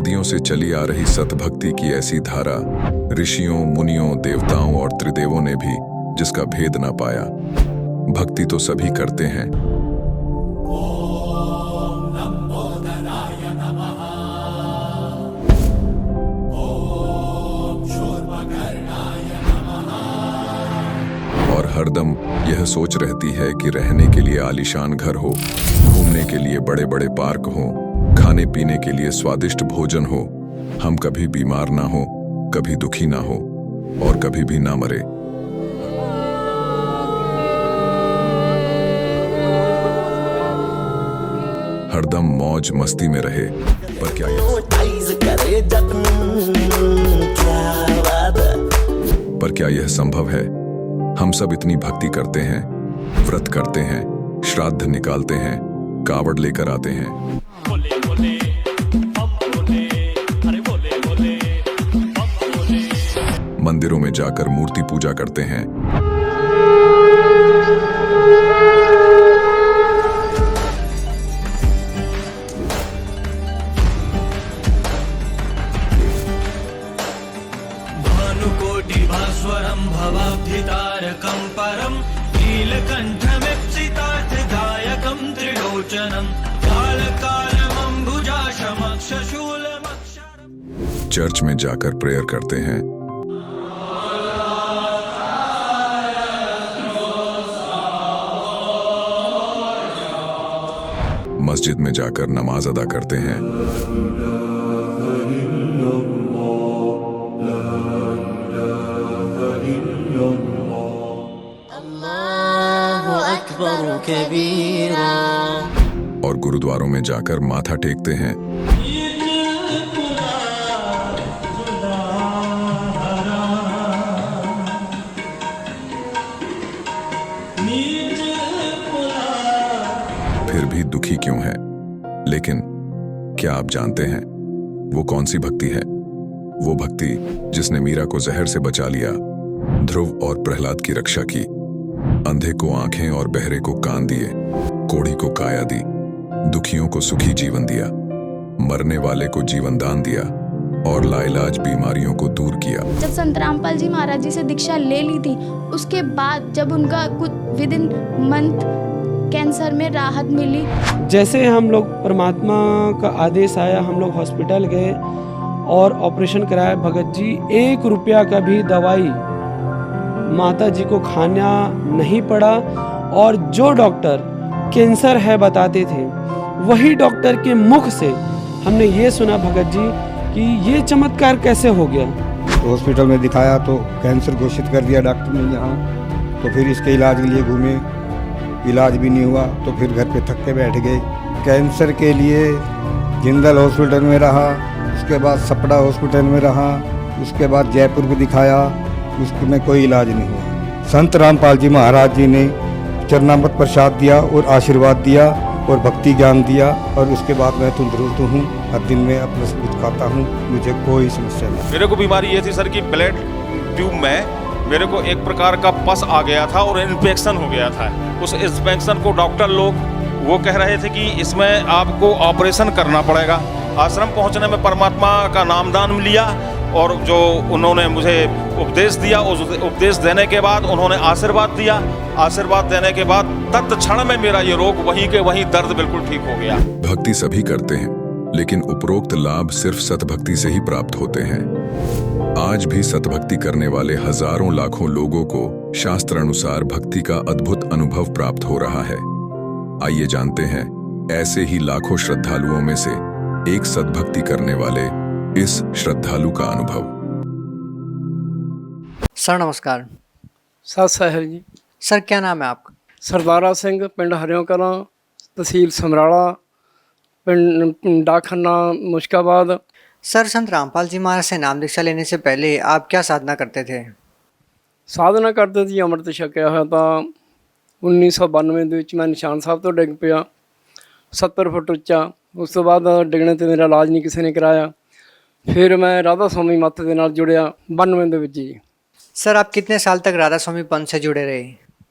सदियों से चली आ रही सतभक्ति की ऐसी धारा, ऋषियों, मुनियों, देवताओं और त्रिदेवों ने भी जिसका भेद ना पाया। भक्ति तो सभी करते हैं, और हरदम यह सोच रहती है कि रहने के लिए आलीशान घर हो, घूमने के लिए बड़े बड़े पार्क हो, खाने पीने के लिए स्वादिष्ट भोजन हो, हम कभी बीमार ना हो, कभी दुखी ना हो और कभी भी ना मरे। हरदम मौज मस्ती में रहे। पर क्या यह संभव है? हम सब इतनी भक्ति करते हैं, व्रत करते हैं, श्राद्ध निकालते हैं, कावड़ लेकर आते हैं, मंदिरों में जाकर मूर्ति पूजा करते हैं, भानुकोटिभास्वरं भवाब्धितारकं परं नीलकण्ठमीप्सितार्थदायकं त्रिलोचनं कालकालमम्बुजाशमक्षशूलमक्षरम्। चर्च में जाकर प्रेयर करते हैं, मस्जिद में जाकर नमाज अदा करते हैं, अल्लाहु अकबर कबीरा, और गुरुद्वारों में जाकर माथा टेकते हैं, फिर भी दुखी क्यों है? लेकिन क्या आप जानते हैं वो कौन सी भक्ति है? वो भक्ति जिसने मीरा को जहर से बचा लिया, ध्रुव और प्रहलाद की रक्षा की, अंधे को आंखें और बहरे को कान दिए, कोढ़ी को काया दी, दुखियों को सुखी जीवन दिया, मरने वाले को जीवन दान दिया और लाइलाज बीमारियों को दूर किया। जब संत रामपाल जी महाराज जी से दीक्षा ले ली थी, उसके बाद जब उनका कुछ विद इन मंथ कैंसर में राहत मिली। जैसे हम लोग परमात्मा का आदेश आया, हम लोग हॉस्पिटल गए और ऑपरेशन कराया। भगत जी 1 रुपया का भी दवाई माता जी को खाना नहीं पड़ा, और जो डॉक्टर कैंसर है बताते थे, वही डॉक्टर के मुख से हमने ये सुना भगत जी कि ये चमत्कार कैसे हो गया। तो हॉस्पिटल में दिखाया तो कैंसर घोषित कर दिया डॉक्टर ने यहाँ। तो फिर इसके इलाज के लिए घूमे, इलाज भी नहीं हुआ, तो फिर घर पे थक के बैठ गए। कैंसर के लिए जिंदल हॉस्पिटल में रहा, उसके बाद सपड़ा हॉस्पिटल में रहा, उसके बाद जयपुर को दिखाया, उसमें कोई इलाज नहीं हुआ। संत रामपाल जी महाराज जी ने चरणामृत प्रसाद दिया और आशीर्वाद दिया और भक्ति ज्ञान दिया, और उसके बाद मैं तंदुरुस्त हूँ। हर दिन में अपना सब कुछ खाता हूँ, मुझे कोई समस्या नहीं। मेरे को बीमारी ये थी सर कि ब्लड ट्यूब में मेरे को एक प्रकार का पस आ गया था और इन्फेक्शन हो गया था। उस इन्फेक्शन को डॉक्टर लोग वो कह रहे थे कि इसमें आपको ऑपरेशन करना पड़ेगा। आश्रम पहुंचने में परमात्मा का नामदान लिया और जो उन्होंने मुझे उपदेश दिया, उस उपदेश देने के बाद उन्होंने आशीर्वाद दिया। आशीर्वाद देने के बाद तत्क्षण में मेरा ये रोग वहीं के वहीं दर्द बिल्कुल ठीक हो गया। भक्ति सभी करते हैं, लेकिन उपरोक्त लाभ सिर्फ सतभक्ति से ही प्राप्त होते हैं। आज भी सतभक्ति करने वाले हजारों लाखों लोगों को शास्त्र अनुसार भक्ति का अद्भुत अनुभव प्राप्त हो रहा है। आइए जानते हैं ऐसे ही लाखों श्रद्धालुओं में से एक सतभक्ति करने वाले इस श्रद्धालु का अनुभव। सर नमस्कार। सत साहिब जी। सर क्या नाम है आपका? सरदारा सिंह, पिंड हरियों कलां, तहसील समराला, पिंड डाकखन्ना, मुश्काबाद। सर संत रामपाल जी महाराज से नाम दीक्षा लेने से पहले आप क्या साधना करते थे? साधना करते थे, अमृत छकिया होया ਤਾਂ 1992 ਦੇ ਵਿੱਚ ਮੈਂ ਨਿਸ਼ਾਨ ਸਾਹਿਬ ਤੋਂ ਡਿੱਗ ਪਿਆ 70 ਫੁੱਟ ਉੱਚਾ। ਉਸ ਤੋਂ ਬਾਅਦ ਡਿੱਗਣੇ ਤੇ ਮੇਰਾ ਇਲਾਜ ਨਹੀਂ ਕਿਸੇ ਨੇ ਕਰਾਇਆ। ਫਿਰ ਮੈਂ ਰਾਧਾ स्वामी मत ਦੇ ਨਾਲ ਜੁੜਿਆ 92 ਦੇ ਵਿੱਚ ਜੀ। सर आप कितने साल तक राधा स्वामी पंथ से जुड़े रहे?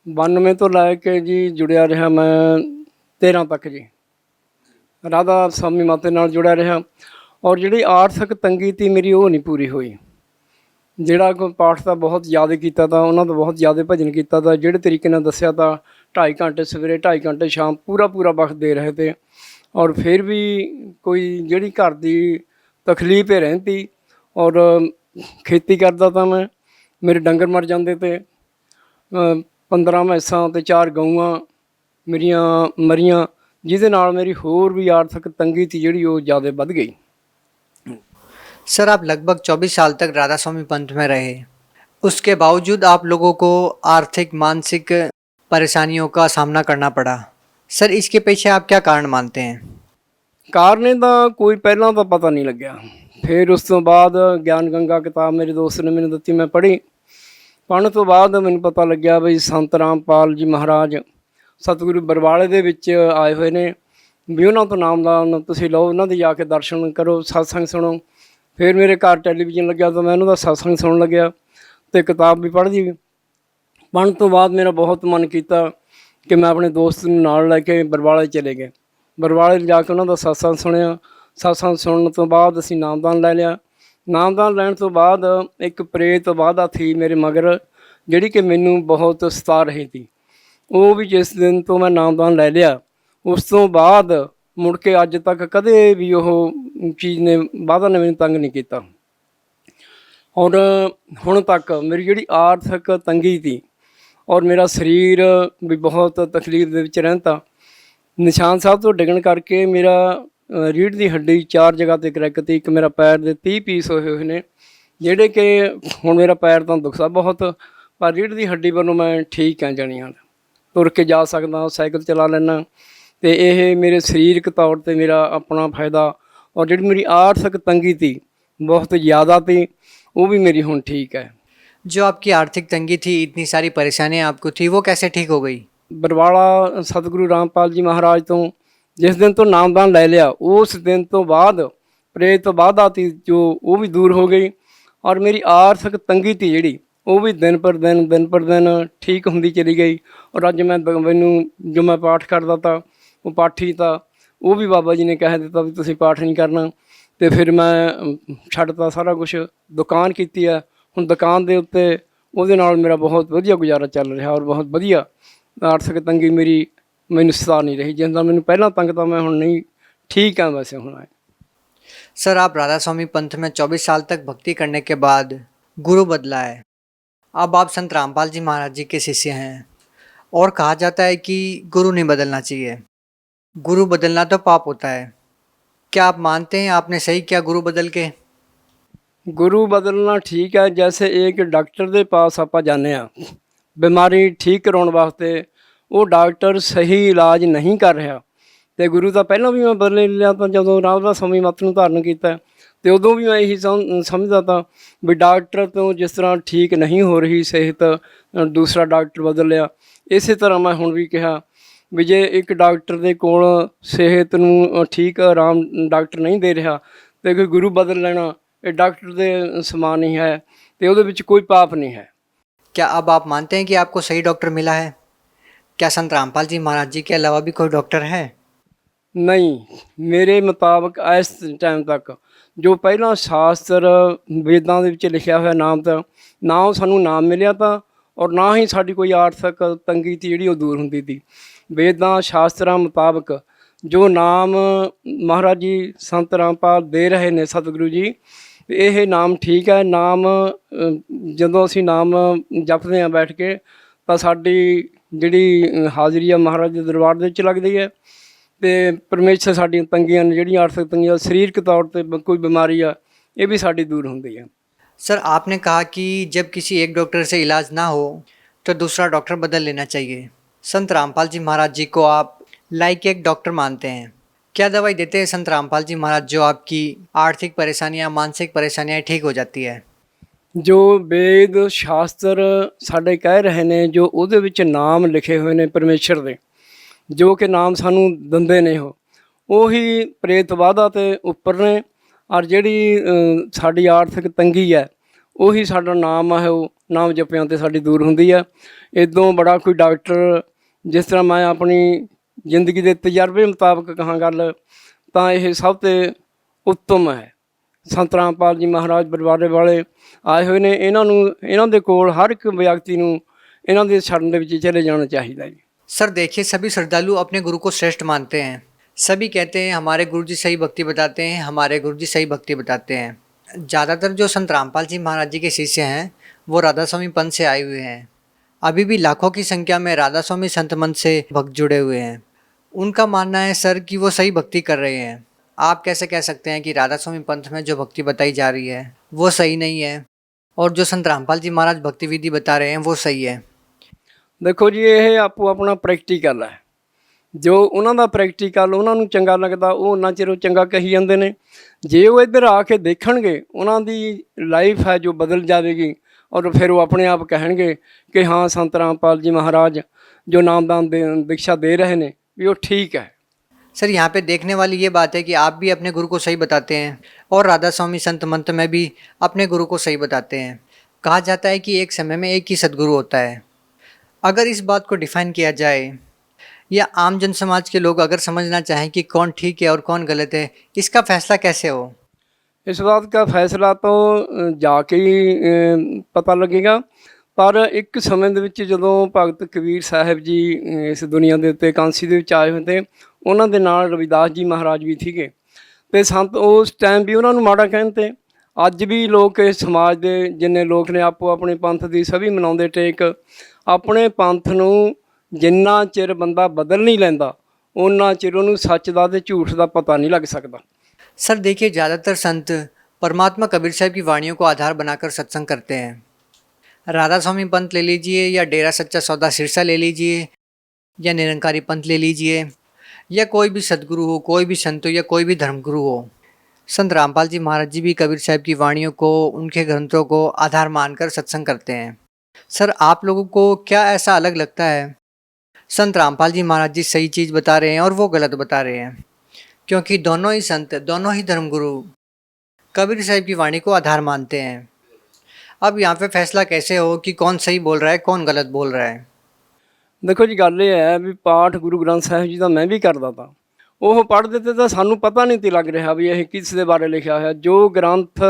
92 ਤੋਂ ਲੈ ਕੇ ਜੀ ਜੁੜਿਆ ਰਿਹਾ मैं 13 ਤੱਕ ਜੀ। ਰਾਧਾ स्वामी मत ਦੇ ਨਾਲ ਜੁੜਿਆ ਰਿਹਾ। ਔਰ ਜਿਹੜੀ ਆਰਥਿਕ ਤੰਗੀ ਤੀ ਮੇਰੀ ਉਹ ਨਹੀਂ ਪੂਰੀ ਹੋਈ। ਜਿਹੜਾ ਕੋਈ ਪਾਠ ਤਾਂ ਬਹੁਤ ਜ਼ਿਆਦਾ ਕੀਤਾ ਤਾਂ ਉਹਨਾਂ ਦਾ ਬਹੁਤ ਜ਼ਿਆਦਾ ਭਜਨ ਕੀਤਾ ਤਾਂ ਜਿਹੜੇ ਤਰੀਕੇ ਨਾਲ ਦੱਸਿਆ ਤਾਂ 2.5 ਘੰਟੇ ਸਵੇਰੇ 2.5 ਘੰਟੇ ਸ਼ਾਮ ਪੂਰਾ ਵਕਤ ਦੇ ਰਹੇ ਤੇ। ਔਰ ਫਿਰ ਵੀ ਕੋਈ ਜਿਹੜੀ ਘਰ ਦੀ ਤਕਲੀਫ ਹੀ ਰਹਿੰਦੀ। ਔਰ ਖੇਤੀ ਕਰਦਾ ਤਾਂ ਮੈਂ, ਮੇਰੇ ਡੰਗਰ ਮਰ ਜਾਂਦੇ ਤੇ 15 ਮੈਸਾਂ ਤੇ 4 ਗਊਆਂ ਮੇਰੀਆਂ ਮਰੀਆਂ, ਜਿਹਦੇ ਨਾਲ ਮੇਰੀ ਹੋਰ ਵੀ ਆਰਥਿਕ ਤੰਗੀ ਤੀ ਜਿਹੜੀ ਉਹ ਜ਼ਿਆਦਾ ਵੱਧ ਗਈ। सर आप लगभग 24 साल तक राधा स्वामी पंथ में रहे, उसके बावजूद आप लोगों को आर्थिक मानसिक परेशानियों का सामना करना पड़ा। सर इसके पीछे आप क्या कारण मानते हैं? ਕਾਰਨ ਦਾ ਕੋਈ ਪਹਿਲਾਂ ਤਾਂ ਪਤਾ ਨਹੀਂ ਲੱਗਿਆ। ਫਿਰ ਉਸ ਤੋਂ ਬਾਅਦ ਗਿਆਨ ਗੰਗਾ ਕਿਤਾਬ ਮੇਰੇ ਦੋਸਤ ਨੇ ਮੈਨੂੰ ਦਿੱਤੀ, ਮੈਂ ਪੜ੍ਹੀ। ਪੜ੍ਹਨ ਤੋਂ ਬਾਅਦ ਮੈਨੂੰ ਪਤਾ ਲੱਗਿਆ ਵੀ ਸੰਤ ਰਾਮਪਾਲ ਜੀ ਮਹਾਰਾਜ ਸਤਿਗੁਰੂ ਬਰਵਾਲੇ ਦੇ ਵਿੱਚ ਆਏ ਹੋਏ ਨੇ, ਵੀ ਉਹਨਾਂ ਤੋਂ ਨਾਮਦਾਨ ਤੁਸੀਂ ਲਓ, ਉਹਨਾਂ ਦੇ ਜਾ ਕੇ ਦਰਸ਼ਨ ਕਰੋ, ਸਤਸੰਗ ਸੁਣੋ। ਫਿਰ ਮੇਰੇ ਘਰ ਟੈਲੀਵਿਜ਼ਨ ਲੱਗਿਆ ਤਾਂ ਮੈਂ ਉਹਨਾਂ ਦਾ ਸਤਸੰਗ ਸੁਣਨ ਲੱਗਿਆ ਅਤੇ ਕਿਤਾਬ ਵੀ ਪੜ੍ਹਦੀ। ਪੜ੍ਹਨ ਤੋਂ ਬਾਅਦ ਮੇਰਾ ਬਹੁਤ ਮਨ ਕੀਤਾ ਕਿ ਮੈਂ ਆਪਣੇ ਦੋਸਤ ਨੂੰ ਨਾਲ ਲੈ ਕੇ ਬਰਵਾਲੇ ਚਲੇ ਗਏ। ਬਰਵਾਲੇ ਜਾ ਕੇ ਉਹਨਾਂ ਦਾ ਸਤਸੰਗ ਸੁਣਿਆ। ਸਤਸੰਗ ਸੁਣਨ ਤੋਂ ਬਾਅਦ ਅਸੀਂ ਨਾਮਦਾਨ ਲੈ ਲਿਆ। ਨਾਮਦਾਨ ਲੈਣ ਤੋਂ ਬਾਅਦ ਇੱਕ ਪ੍ਰੇਤ ਬਾਧਾ ਥੀ ਮੇਰੇ ਮਗਰ, ਜਿਹੜੀ ਕਿ ਮੈਨੂੰ ਬਹੁਤ ਸਤਾ ਰਹੀ ਸੀ। ਉਹ ਵੀ ਜਿਸ ਦਿਨ ਤੋਂ ਮੈਂ ਨਾਮਦਾਨ ਲੈ ਲਿਆ, ਉਸ ਤੋਂ ਬਾਅਦ ਮੁੜ ਕੇ ਅੱਜ ਤੱਕ ਕਦੇ ਵੀ ਉਹ ਚੀਜ਼ ਨੇ ਬਾਧਾ ਨੇ ਮੈਨੂੰ ਤੰਗ ਨਹੀਂ ਕੀਤਾ। ਔਰ ਹੁਣ ਤੱਕ ਮੇਰੀ ਜਿਹੜੀ ਆਰਥਿਕ ਤੰਗੀ ਸੀ ਔਰ ਮੇਰਾ ਸਰੀਰ ਵੀ ਬਹੁਤ ਤਕਲੀਫ ਦੇ ਵਿੱਚ ਰਹਿੰਦਾ। ਨਿਸ਼ਾਨ ਸਾਹਿਬ ਤੋਂ ਡਿੱਗਣ ਕਰਕੇ ਮੇਰਾ ਰੀੜ੍ਹ ਦੀ ਹੱਡੀ 4 ਜਗ੍ਹਾ 'ਤੇ ਕਰੈਕ ਤੀ। ਇੱਕ ਮੇਰਾ ਪੈਰ ਦੇ 30 ਪੀਸ ਹੋਏ ਨੇ, ਜਿਹੜੇ ਕਿ ਹੁਣ ਮੇਰਾ ਪੈਰ ਤਾਂ ਦੁਖਦਾ ਬਹੁਤ, ਪਰ ਰੀੜ੍ਹ ਦੀ ਹੱਡੀ ਵੱਲੋਂ ਮੈਂ ਠੀਕ ਹਾਂ। ਜਾਣੀ ਹਾਂ ਤੁਰ ਕੇ ਜਾ ਸਕਦਾ, ਸਾਈਕਲ ਚਲਾ ਲੈਂਦਾ। ਅਤੇ ਇਹ ਮੇਰੇ ਸਰੀਰਕ ਤੌਰ 'ਤੇ ਮੇਰਾ ਆਪਣਾ ਫਾਇਦਾ। ਔਰ ਜਿਹੜੀ ਮੇਰੀ ਆਰਥਿਕ ਤੰਗੀ ਤੀ ਬਹੁਤ ਜ਼ਿਆਦਾ ਤੀ, वो भी मेरी ਹੁਣ ठीक है। जो आपकी आर्थिक तंगी थी, इतनी सारी परेशानियां आपको थी, वो कैसे ठीक हो गई? ਬਰਵਾਲਾ ਸਤਿਗੁਰੂ ਰਾਮਪਾਲ ਜੀ ਮਹਾਰਾਜ ਤੋਂ ਜਿਸ ਦਿਨ ਤੋਂ ਨਾਮਦਾਨ ਲੈ ਲਿਆ, ਉਸ ਦਿਨ ਤੋਂ ਬਾਅਦ ਪ੍ਰੇਤ ਬਾਧਾ ਤੀ ਜੋ ਉਹ ਵੀ ਦੂਰ ਹੋ ਗਈ। ਔਰ ਮੇਰੀ ਆਰਥਿਕ ਤੰਗੀ ਤੀ ਜਿਹੜੀ, ਉਹ ਵੀ ਦਿਨ ਪਰ ਦਿਨ ਠੀਕ ਹੁੰਦੀ ਚਲੀ ਗਈ। ਔਰ ਅੱਜ ਮੈਨੂੰ ਜੋ ਮੈਂ ਪਾਠ ਕਰਦਾ ਤਾ, ਉਹ ਪਾਠੀ ਤਾਂ ਉਹ ਵੀ ਬਾਬਾ ਜੀ ਨੇ ਕਹਿ ਦਿੱਤਾ ਵੀ ਤੁਸੀਂ ਪਾਠ ਨਹੀਂ ਕਰਨਾ। ਅਤੇ ਫਿਰ ਮੈਂ ਛੱਡਤਾ ਸਾਰਾ ਕੁਛ, ਦੁਕਾਨ ਕੀਤੀ ਹੈ। ਹੁਣ ਦੁਕਾਨ ਦੇ ਉੱਤੇ ਉਹਦੇ ਨਾਲ ਮੇਰਾ ਬਹੁਤ ਵਧੀਆ ਗੁਜ਼ਾਰਾ ਚੱਲ ਰਿਹਾ ਔਰ ਬਹੁਤ ਵਧੀਆ ਆਰਥਿਕ ਤੰਗੀ ਮੈਨੂੰ ਸਤਾ ਨਹੀਂ ਰਹੀ। ਜਿਸ ਦਾ ਮੈਨੂੰ ਪਹਿਲਾਂ ਤੰਗ ਤਾਂ ਮੈਂ ਹੁਣ ਨਹੀਂ, ठीक है वैसे होना है। सर आप राधा स्वामी पंथ में 24 साल तक भक्ति करने के बाद गुरु बदला है, अब आप संत रामपाल जी महाराज जी के शिष्य हैं और कहा जाता है कि गुरु नहीं बदलना चाहिए, गुरु बदलना तो पाप होता है। क्या आप मानते हैं आपने सही किया गुरु बदल के? गुरु बदलना ठीक है। जैसे एक डॉक्टर के पास आप जाने बीमारी ठीक कराने वास्ते, वो डॉक्टर सही इलाज नहीं कर रहा। तो गुरु तो पहला भी मैं बदल लिया था जो राधा स्वामी मत नूं धारण किया, तो उदों भी मैं यही समझदा था भी डॉक्टर तो जिस तरह ठीक नहीं हो रही सेहत, दूसरा डॉक्टर बदल लिया। इस तरह मैं हुण भी कहा भी जे एक डॉक्टर के कोल सेहत नूं ठीक आराम डॉक्टर नहीं दे रहा, तो कोई गुरु बदल लेना ये डॉक्टर के समान ही है, तो उहदे विच कोई पाप नहीं है। क्या अब आप मानते हैं कि आपको सही डॉक्टर मिला है? क्या संत रामपाल जी महाराज जी के अलावा भी कोई डॉक्टर है? नहीं, मेरे मुताबिक इस टाइम तक जो पहला शास्त्र वेदां दे विच लिखिया होया नाम था, ना सानू नाम मिलिया था और ना ही साडी कोई आर्थिक तंगी थी जिहड़ी दूर हुंदी थी। वेदां शास्त्रां मुताबिक जो नाम महाराज जी संत रामपाल दे रहे ने सतगुरु जी, ਇਹ ਨਾਮ ਠੀਕ ਹੈ। ਨਾਮ ਜਦੋਂ ਅਸੀਂ ਨਾਮ ਜਪਦੇ ਹਾਂ ਬੈਠ ਕੇ, ਤਾਂ ਸਾਡੀ ਜਿਹੜੀ ਹਾਜ਼ਰੀ ਆ ਮਹਾਰਾਜ ਦੇ ਦਰਬਾਰ ਦੇ ਵਿੱਚ ਲੱਗਦੀ ਹੈ। ਅਤੇ ਪਰਮੇਸ਼ਰ ਸਾਡੀਆਂ ਤੰਗੀਆਂ ਨੇ ਜਿਹੜੀਆਂ ਆਰਥਿਕ ਤੰਗੀਆਂ, ਸਰੀਰਕ ਤੌਰ 'ਤੇ ਕੋਈ ਬਿਮਾਰੀ ਆ, ਇਹ ਵੀ ਸਾਡੀ ਦੂਰ ਹੁੰਦੀ ਹੈ। सर आपने कहा कि जब किसी एक डॉक्टर से इलाज ना हो तो दूसरा डॉक्टर बदल लेना चाहिए। संत रामपाल जी महाराज जी को आप लाइक एक डॉक्टर मानते हैं, क्या दवाई देते हैं संत रामपाल जी महाराज जो आपकी आर्थिक परेशानियां, मानसिक परेशानियां ठीक हो जाती है? जो वेद शास्त्र साढ़े कह रहे ने, जो ਉਹਦੇ ਵਿੱਚ ਨਾਮ ਲਿਖੇ ਹੋਏ ਨੇ ਪਰਮੇਸ਼ਰ ਦੇ, ਜੋ ਕਿ ਨਾਮ ਸਾਨੂੰ ਦਿੰਦੇ ਨੇ, ਉਹੀ ਪ੍ਰੇਤ ਬਾਧਾ ਤੇ ਉੱਪਰ ਨੇ। ਔਰ ਜਿਹੜੀ ਸਾਡੀ ਆਰਥਿਕ ਤੰਗੀ ਹੈ, ਉਹੀ ਸਾਡਾ ਨਾਮ ਹੈ, ਉਹ ਨਾਮ ਜਪਿਆਂ 'ਤੇ ਸਾਡੀ ਦੂਰ ਹੁੰਦੀ ਹੈ। ਇਦੋਂ ਬੜਾ ਕੋਈ ਡਾਕਟਰ, ਜਿਸ ਤਰ੍ਹਾਂ ਮੈਂ ਆਪਣੀ ਜ਼ਿੰਦਗੀ ਦੇ ਤਜਰਬੇ ਮੁਤਾਬਕ ਕਹਾਂ ਗੱਲ, ਤਾਂ ਇਹ ਸਭ ਤੋਂ ਉੱਤਮ ਹੈ। ਸੰਤ ਰਾਮਪਾਲ ਜੀ ਮਹਾਰਾਜ ਬਰਵਾੜੇ ਵਾਲੇ ਆਏ ਹੋਏ ਨੇ। ਇਹਨਾਂ ਦੇ ਕੋਲ ਹਰ ਇੱਕ ਵਿਅਕਤੀ ਨੂੰ ਇਹਨਾਂ ਦੇ ਸ਼ਰਨ ਦੇ ਵਿੱਚ ਚਲੇ ਜਾਣਾ ਚਾਹੀਦਾ ਜੀ। सर देखिए, सभी श्रद्धालु अपने गुरु को श्रेष्ठ मानते हैं। सभी कहते हैं हमारे गुरु जी सही भक्ति बताते हैं, हमारे गुरु जी सही भक्ति बताते हैं। ज़्यादातर जो संत रामपाल जी महाराज जी के शिष्य हैं वो राधा स्वामी पंथ से आए हुए हैं। अभी भी लाखों की संख्या में राधा स्वामी संत मंच से भक्त जुड़े हुए हैं। उनका मानना है सर कि वो सही भक्ति कर रहे हैं। आप कैसे कह सकते हैं कि राधा स्वामी पंथ में जो भक्ति बताई जा रही है वो सही नहीं है और जो संत रामपाल जी महाराज भक्ति विधि बता रहे हैं वो सही है? ਦੇਖੋ ਜੀ, ਇਹ ਆਪੋ ਆਪਣਾ ਪ੍ਰੈਕਟੀਕਲ ਹੈ। ਜੋ ਉਹਨਾਂ ਦਾ ਪ੍ਰੈਕਟੀਕਲ ਉਹਨਾਂ ਨੂੰ ਚੰਗਾ ਲੱਗਦਾ ਉਹ ਉਹਨਾਂ ਚਿਰ ਉਹ ਚੰਗਾ ਕਹੀ ਜਾਂਦੇ ਨੇ। ਜੇ ਉਹ ਇੱਧਰ ਆ ਕੇ ਦੇਖਣਗੇ ਉਹਨਾਂ ਦੀ ਲਾਈਫ ਹੈ ਜੋ ਬਦਲ ਜਾਵੇਗੀ ਔਰ ਫਿਰ ਉਹ ਆਪਣੇ ਆਪ ਕਹਿਣਗੇ ਕਿ ਹਾਂ ਸੰਤ ਰਾਮਪਾਲ ਜੀ ਮਹਾਰਾਜ ਜੋ ਨਾਮਦਾਨ दीक्षा दे रहे हैं भी वो ठीक है। सर यहाँ पे देखने वाली ये बात है कि आप भी अपने गुरु को सही बताते हैं और राधा स्वामी संत मंत्र में भी अपने गुरु को सही बताते हैं। कहा जाता है कि एक समय में एक ही सदगुरु होता है। अगर इस बात को डिफाइन किया जाए या आम जन समाज के लोग अगर समझना चाहें कि कौन ठीक है और कौन गलत है, इसका फैसला कैसे हो? इस बात का फैसला तो जाके ही पता लगेगा। पर एक समय ਦੇ ਵਿੱਚ ਜਦੋਂ ਭਗਤ ਕਬੀਰ ਸਾਹਿਬ ਜੀ ਇਸ ਦੁਨੀਆ ਦੇ ਉੱਤੇ ਕਾਂਸੀ ਦੇ ਵਿੱਚ ਆਏ ਹੋਏ ਤੇ ਉਹਨਾਂ ਦੇ ਨਾਲ ਰਵਿਦਾਸ ਜੀ ਮਹਾਰਾਜ ਵੀ ਸੀਗੇ ਤੇ ਸੰਤ ਉਸ ਟਾਈਮ ਵੀ ਉਹਨਾਂ ਨੂੰ ਮਾੜਾ ਕਹਿੰਦੇ। ਅੱਜ ਵੀ ਲੋਕ ਇਸ ਸਮਾਜ ਦੇ ਜਿੰਨੇ ਲੋਕ ਨੇ ਆਪੋ ਆਪਣੇ ਪੰਥ ਦੀ ਸਭੀ ਮਨਾਉਂਦੇ ਟੇਕ। ਆਪਣੇ ਪੰਥ ਨੂੰ ਜਿੰਨਾ ਚਿਰ ਬੰਦਾ ਬਦਲ ਨਹੀਂ ਲੈਂਦਾ ਉਹਨਾਂ ਚਿਰ ਉਹਨੂੰ ਸੱਚ ਦਾ ਤੇ ਝੂਠ ਦਾ ਪਤਾ नहीं लग सकता। सर देखिए, ज़्यादातर संत परमात्मा कबीर साहब की वाणियों को आधार बनाकर सत्संग करते हैं। राधा स्वामी पंथ ले लीजिए या डेरा सच्चा सौदा सिरसा ले लीजिए या निरंकारी पंथ ले लीजिए या कोई भी सदगुरु हो, कोई भी संत हो या कोई भी धर्मगुरु हो, संत रामपाल जी महाराज जी भी कबीर साहब की वाणियों को, उनके ग्रंथों को आधार मानकर सत्संग करते हैं। सर आप लोगों को क्या ऐसा अलग लगता है संत रामपाल जी महाराज जी सही चीज़ बता रहे हैं और वो गलत बता रहे हैं? क्योंकि दोनों ही संत, दोनों ही धर्मगुरु कबीर साहब की वाणी को आधार मानते हैं। अब यहाँ पे फैसला कैसे हो कि कौन सही बोल रहा है, कौन गलत बोल रहा है? देखो जी, गल ये है भी पाठ गुरु ग्रंथ साहिब जी का मैं भी करता था। ਉਹ ਪੜ੍ਹਦੇ ਤੇ ਤਾਂ ਸਾਨੂੰ ਪਤਾ ਨਹੀਂ ਤੀ ਲੱਗ ਰਿਹਾ ਵੀ ਇਹ ਕਿਸ ਦੇ ਬਾਰੇ ਲਿਖਿਆ ਹੋਇਆ। ਜੋ ਗ੍ਰੰਥ